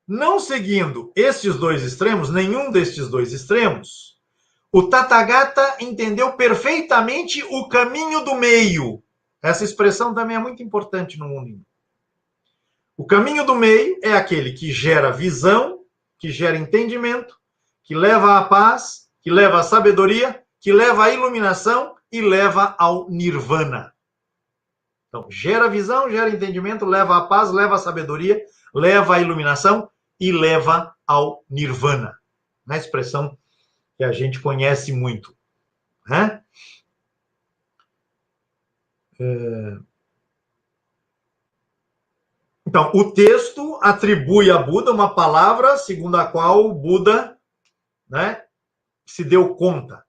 não seguindo estes 2 extremos, nenhum destes 2 extremos, o Tathagata entendeu perfeitamente o caminho do meio. Essa expressão também é muito importante no mundo. O caminho do meio é aquele que gera visão, que gera entendimento, que leva à paz, que leva à sabedoria, que leva à iluminação e leva ao nirvana. Então, gera visão, gera entendimento, leva à paz, leva à sabedoria, leva à iluminação e leva ao nirvana. Na expressão que a gente conhece muito. Né? Então, o texto atribui a Buda uma palavra segundo a qual o Buda, né, se deu conta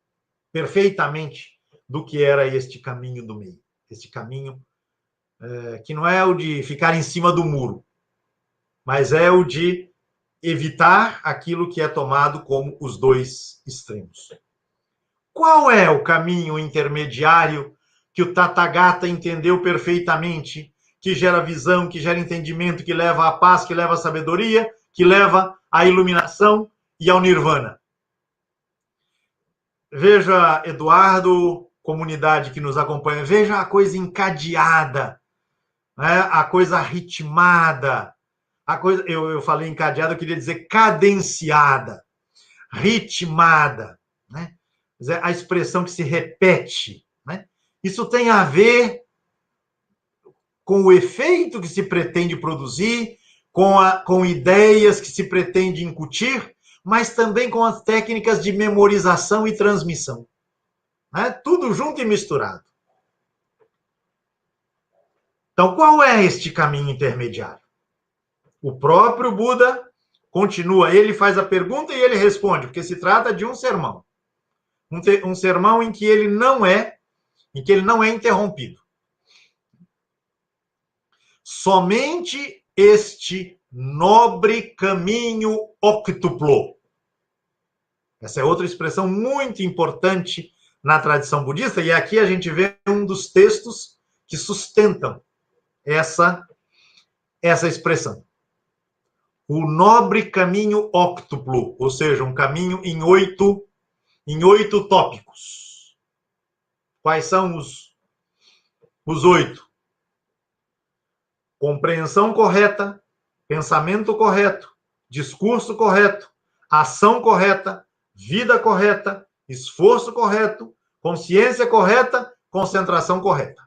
perfeitamente do que era este caminho do meio. Este caminho que não é o de ficar em cima do muro, mas é o de evitar aquilo que é tomado como os dois extremos. Qual é o caminho intermediário que o Tathagata entendeu perfeitamente, que gera visão, que gera entendimento, que leva à paz, que leva à sabedoria, que leva à iluminação e ao nirvana? Veja, Eduardo, comunidade que nos acompanha, veja a coisa encadeada, né? A coisa ritmada, a coisa, eu falei encadeada, eu queria dizer cadenciada, ritmada, né? A expressão que se repete, né? Isso tem a ver com o efeito que se pretende produzir, com ideias que se pretende incutir, mas também com as técnicas de memorização e transmissão, né? Tudo junto e misturado. Então, qual é este caminho intermediário? O próprio Buda continua, ele faz a pergunta e ele responde, porque se trata de um sermão. Um sermão em que ele não é interrompido. Somente este nobre caminho óctuplo. Essa é outra expressão muito importante na tradição budista, e aqui a gente vê um dos textos que sustentam essa expressão. O nobre caminho óctuplo, ou seja, um caminho em oito tópicos. Quais são os 8? Compreensão correta, pensamento correto, discurso correto, ação correta, vida correta, esforço correto, consciência correta, concentração correta.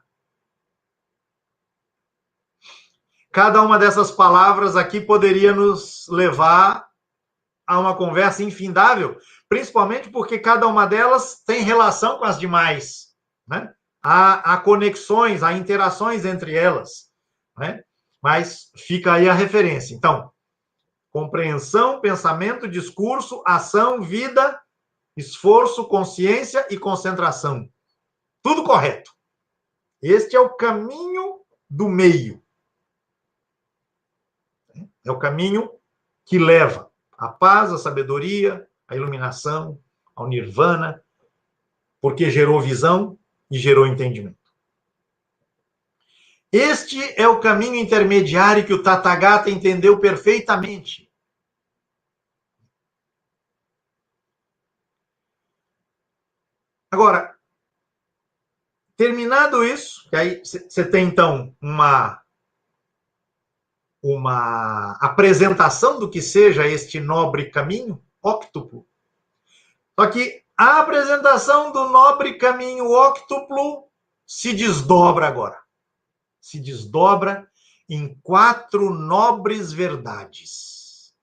Cada uma dessas palavras aqui poderia nos levar a uma conversa infindável, principalmente porque cada uma delas tem relação com as demais, né? Há conexões, há interações entre elas, né? Mas fica aí a referência. Então, compreensão, pensamento, discurso, ação, vida, esforço, consciência e concentração. Tudo correto. Este é o caminho do meio. É o caminho que leva à paz, à sabedoria, à iluminação, ao nirvana, porque gerou visão e gerou entendimento. Este é o caminho intermediário que o Tathagata entendeu perfeitamente. Agora, terminado isso, que aí você tem então uma apresentação do que seja este nobre caminho óctuplo. Só que a apresentação do nobre caminho óctuplo se desdobra agora. Se desdobra em 4 nobres verdades.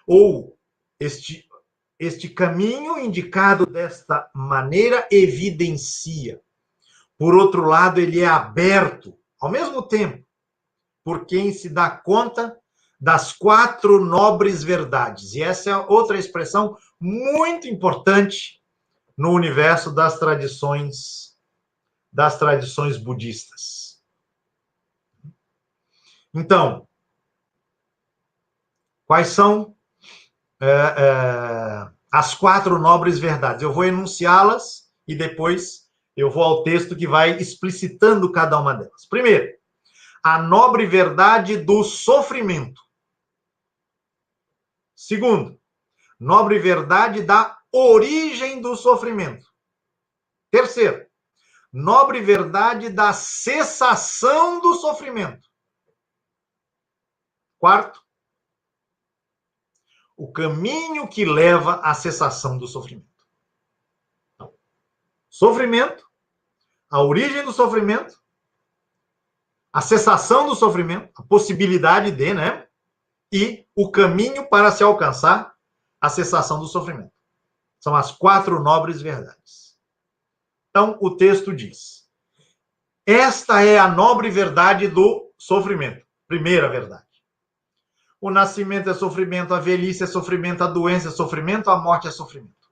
Ou este caminho indicado desta maneira evidencia. Por outro lado, ele é aberto, ao mesmo tempo, por quem se dá conta das 4 nobres verdades. E essa é outra expressão muito importante no universo das tradições budistas. Então, quais são as 4 nobres verdades? Eu vou enunciá-las e depois eu vou ao texto que vai explicitando cada uma delas. Primeiro, a nobre verdade do sofrimento. Segundo, nobre verdade da origem do sofrimento. Terceiro, nobre verdade da cessação do sofrimento. Quarto, o caminho que leva à cessação do sofrimento. Então, sofrimento, a origem do sofrimento, a cessação do sofrimento, a possibilidade de, né? E o caminho para se alcançar a cessação do sofrimento. São as 4 nobres verdades. Então, o texto diz: esta é a nobre verdade do sofrimento. Primeira verdade. O nascimento é sofrimento, a velhice é sofrimento, a doença é sofrimento, a morte é sofrimento.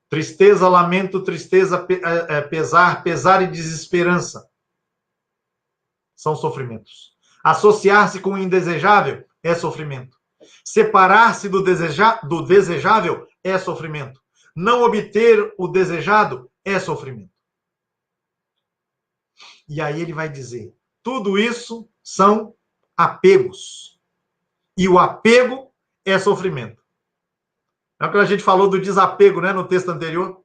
Tristeza, lamento, tristeza, pesar, pesar e desesperança são sofrimentos. Associar-se com o indesejável é sofrimento. Separar-se do desejável é sofrimento. Não obter o desejado é sofrimento. E aí ele vai dizer, tudo isso são apegos. E o apego é sofrimento. É o que a gente falou do desapego, né, no texto anterior.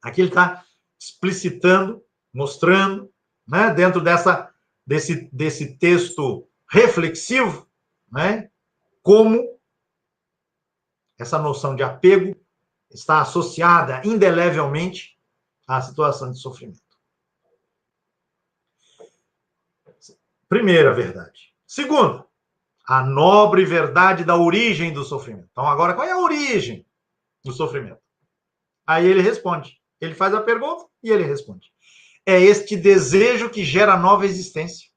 Aqui ele está explicitando, mostrando, né, dentro desse texto reflexivo, né, como essa noção de apego está associada indelevelmente à situação de sofrimento. Primeira verdade. Segunda, a nobre verdade da origem do sofrimento. Então, agora, qual é a origem do sofrimento? Aí ele responde. Ele faz a pergunta e ele responde. É este desejo que gera nova existência,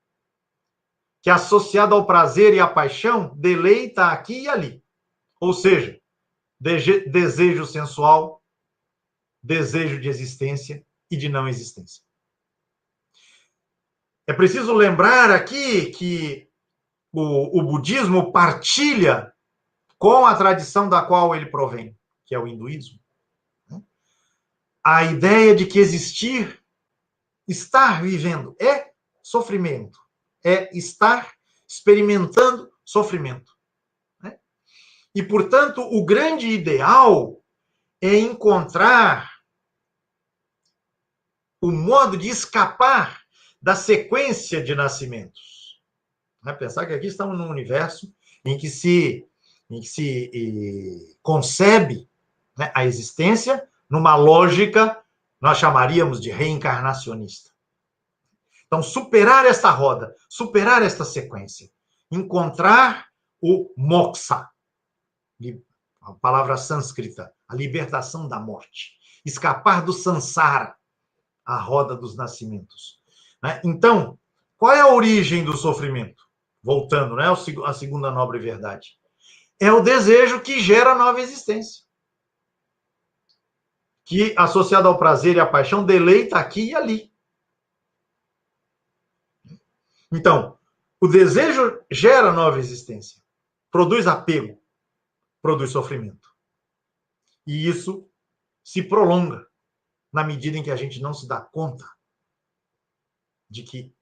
que, associado ao prazer e à paixão, deleita aqui e ali. Ou seja, desejo sensual, desejo de existência e de não existência. É preciso lembrar aqui que o budismo partilha com a tradição da qual ele provém, que é o hinduísmo, a ideia de que existir, estar vivendo, é sofrimento, é estar experimentando sofrimento. E, portanto, o grande ideal é encontrar o modo de escapar da sequência de nascimentos. Pensar que aqui estamos num universo em que se concebe, né, a existência numa lógica, nós chamaríamos de reencarnacionista. Então, superar esta roda, superar esta sequência, encontrar o moksha, a palavra sânscrita, a libertação da morte, escapar do sansara, a roda dos nascimentos. Então, qual é a origem do sofrimento? Voltando, né, a segunda nobre verdade. É o desejo que gera nova existência. Que, associado ao prazer e à paixão, deleita aqui e ali. Então, o desejo gera nova existência. Produz apego. Produz sofrimento. E isso se prolonga na medida em que a gente não se dá conta de que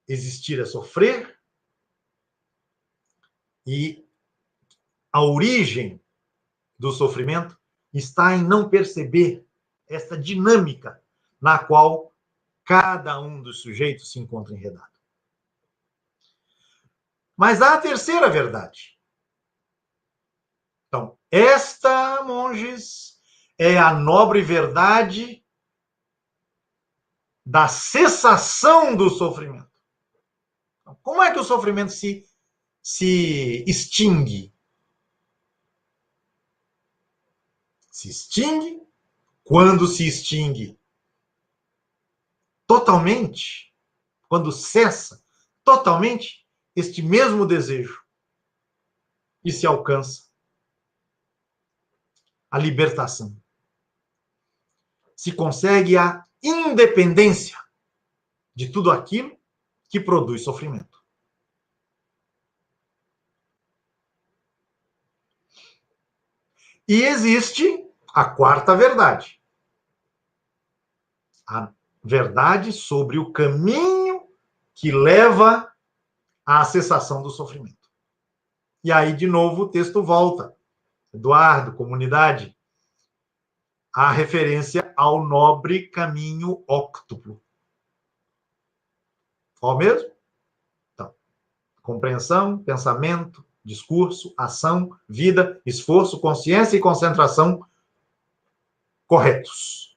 existir é sofrer e a origem do sofrimento está em não perceber esta dinâmica na qual cada um dos sujeitos se encontra enredado. Mas há a terceira verdade. Então, esta, monges, é a nobre verdade da cessação do sofrimento. Então, como é que o sofrimento se extingue? Se extingue quando se extingue totalmente, quando cessa totalmente este mesmo desejo e se alcança a libertação. Se consegue a independência de tudo aquilo que produz sofrimento. E existe a quarta verdade. A verdade sobre o caminho que leva à cessação do sofrimento. E aí, de novo, o texto volta. Eduardo, comunidade, a referência ao nobre caminho óctuplo. Qual mesmo? Então, compreensão, pensamento, discurso, ação, vida, esforço, consciência e concentração corretos.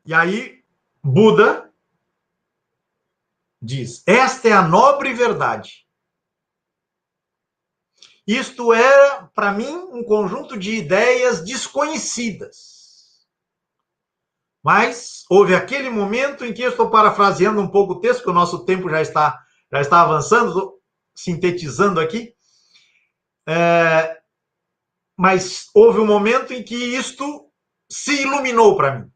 E aí, Buda diz, esta é a nobre verdade. Isto era, para mim, um conjunto de ideias desconhecidas. Mas houve aquele momento em que eu estou parafraseando um pouco o texto, que o nosso tempo já está avançando, estou sintetizando aqui. Mas houve um momento em que isto se iluminou para mim.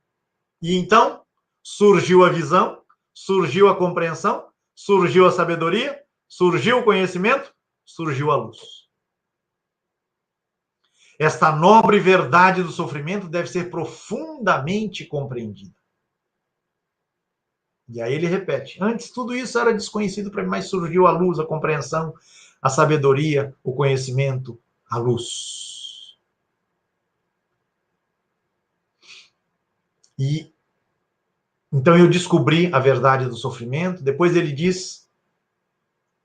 E então surgiu a visão, surgiu a compreensão, surgiu a sabedoria, surgiu o conhecimento, surgiu a luz. Esta nobre verdade do sofrimento deve ser profundamente compreendida. E aí ele repete: antes tudo isso era desconhecido para mim, mas surgiu a luz, a compreensão, a sabedoria, o conhecimento, a luz. E então eu descobri a verdade do sofrimento. Depois ele diz: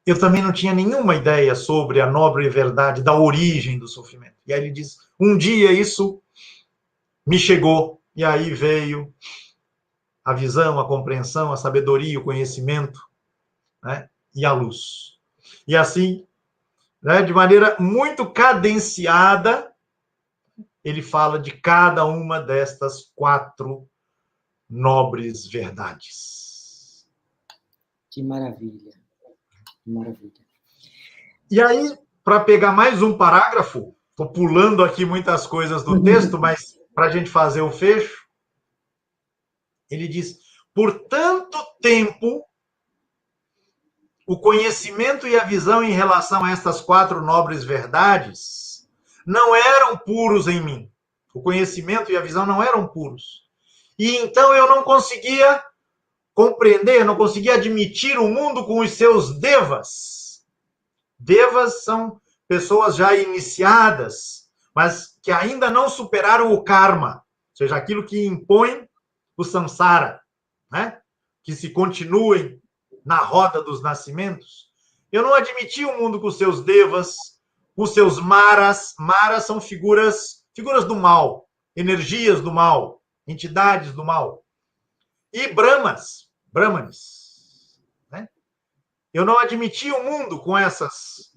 eu também não tinha nenhuma ideia sobre a nobre verdade da origem do sofrimento. E aí ele diz: um dia isso me chegou, e aí veio a visão, a compreensão, a sabedoria, o conhecimento, né? E a luz. E assim, né, de maneira muito cadenciada, ele fala de cada uma destas 4 nobres verdades. Que maravilha. Que maravilha. E aí, para pegar mais um parágrafo, estou pulando aqui muitas coisas do texto, mas para a gente fazer o fecho, ele diz: por tanto tempo, o conhecimento e a visão em relação a estas 4 nobres verdades não eram puros em mim. O conhecimento e a visão não eram puros. E então eu não conseguia compreender, não conseguia admitir o mundo com os seus devas. Devas são pessoas já iniciadas, mas que ainda não superaram o karma, ou seja, aquilo que impõe o samsara, né? Que se continuem na roda dos nascimentos. Eu não admiti o mundo com seus devas, com seus maras. Maras são figuras do mal, energias do mal, entidades do mal. E brahmanes, né? Eu não admiti o mundo com essas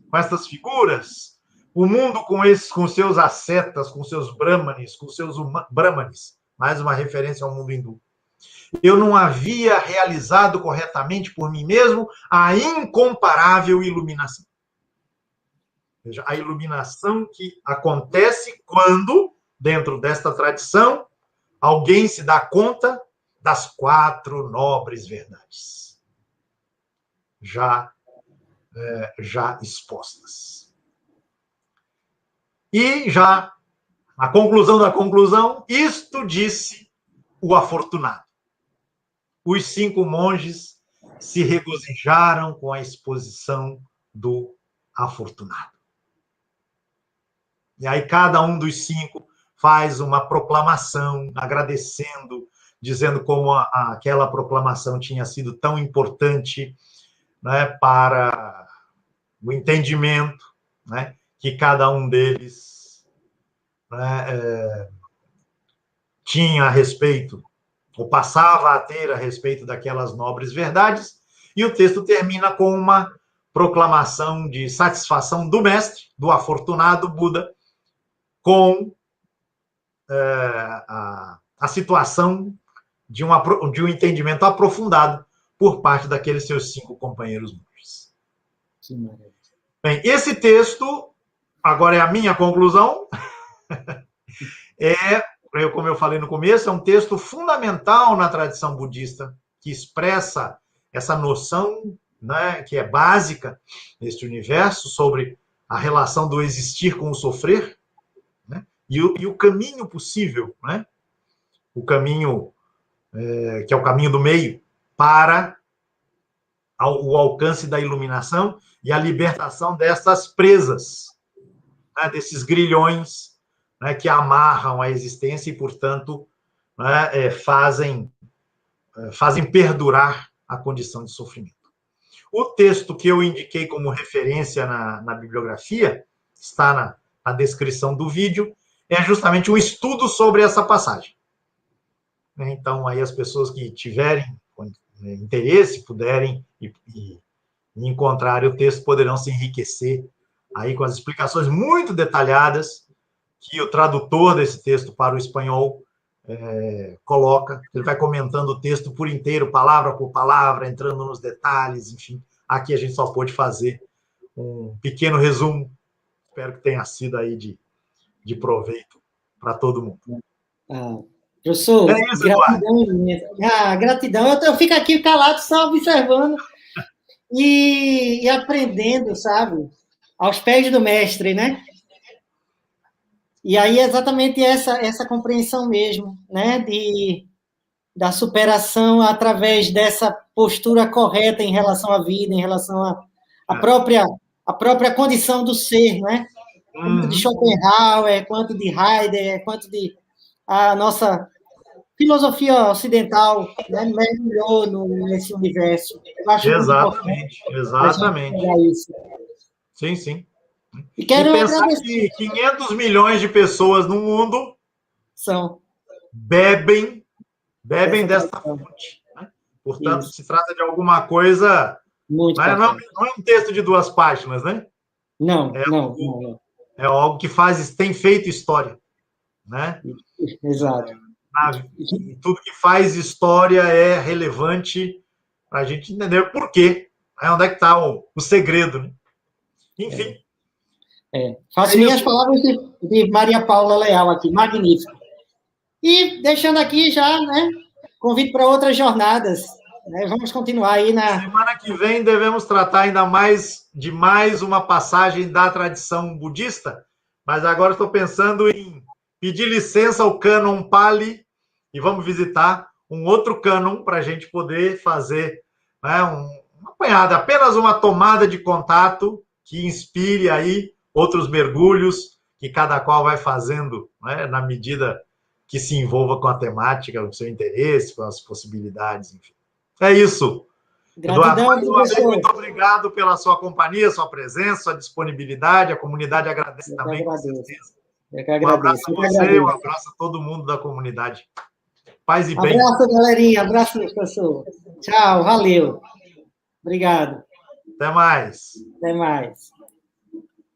figuras, o mundo com seus ascetas, com seus brahmanes, mais uma referência ao mundo hindu. Eu não havia realizado corretamente por mim mesmo a incomparável iluminação. Veja, a iluminação que acontece quando, dentro desta tradição, alguém se dá conta das 4 nobres verdades já expostas. E já, a conclusão da conclusão, isto disse o afortunado. Os 5 monges se regozijaram com a exposição do afortunado. E aí cada um dos 5 faz uma proclamação, agradecendo, dizendo como aquela proclamação tinha sido tão importante, né, para o entendimento, né, que cada um deles, né, tinha a respeito, ou passava a ter a respeito daquelas nobres verdades, e o texto termina com uma proclamação de satisfação do mestre, do afortunado Buda, com a situação de um entendimento aprofundado por parte daqueles seus 5 companheiros monges. Que maravilha. Bem, esse texto, agora é a minha conclusão, como eu falei no começo, é um texto fundamental na tradição budista, que expressa essa noção, né, que é básica neste universo, sobre a relação do existir com o sofrer, né, e o caminho possível, né, o caminho que é o caminho do meio, para o alcance da iluminação e a libertação dessas presas, né, desses grilhões, né, que amarram a existência e, portanto, né, fazem perdurar a condição de sofrimento. O texto que eu indiquei como referência na bibliografia, está na descrição do vídeo, é justamente um estudo sobre essa passagem. Então, aí as pessoas que tiverem interesse, puderem e encontrarem o texto, poderão se enriquecer aí com as explicações muito detalhadas que o tradutor desse texto para o espanhol coloca. Ele vai comentando o texto por inteiro, palavra por palavra, entrando nos detalhes, enfim. Aqui a gente só pôde fazer um pequeno resumo. Espero que tenha sido aí de proveito para todo mundo. Professor, É isso, Eduardo. gratidão imensa. Gratidão. Eu fico aqui calado, só observando e aprendendo, sabe? Aos pés do mestre, né? E aí é exatamente essa compreensão mesmo, né? Da superação através dessa postura correta em relação à vida, em relação à própria condição do ser, né? Quanto de Schopenhauer, quanto de Heidegger, quanto de a nossa filosofia ocidental, né, mergulhou nesse universo. Eu acho muito importante a gente pegar isso. Sim, sim. E quero pensar agradecer. que 500 milhões de pessoas no mundo bebem dessa fonte. Né? Portanto, se trata de alguma coisa... Não é um texto de 2 páginas, né? Não. É algo que tem feito história. Né? Exato. E tudo que faz história é relevante para a gente entender por quê. Onde é que está o segredo. Né? Enfim. Faço minhas palavras de Maria Paula Leal aqui, magnífico. E deixando aqui já, né, convite para outras jornadas. Né, vamos continuar aí na... Semana que vem devemos tratar ainda mais de uma passagem da tradição budista, mas agora estou pensando em pedir licença ao cânon Pali e vamos visitar um outro cânon para a gente poder fazer, né, uma apanhada, apenas uma tomada de contato que inspire aí outros mergulhos que cada qual vai fazendo, né, na medida que se envolva com a temática, com o seu interesse, com as possibilidades, enfim. É isso. Gratidão, Eduardo, mais uma vez, muito obrigado pela sua companhia, sua presença, sua disponibilidade. A comunidade agradece também, com certeza. Eu que agradeço. Um abraço a você, um abraço a todo mundo da comunidade. Paz e bem. Abraço, galerinha. Abraço, professor. Tchau, valeu. Obrigado. Até mais. Até mais.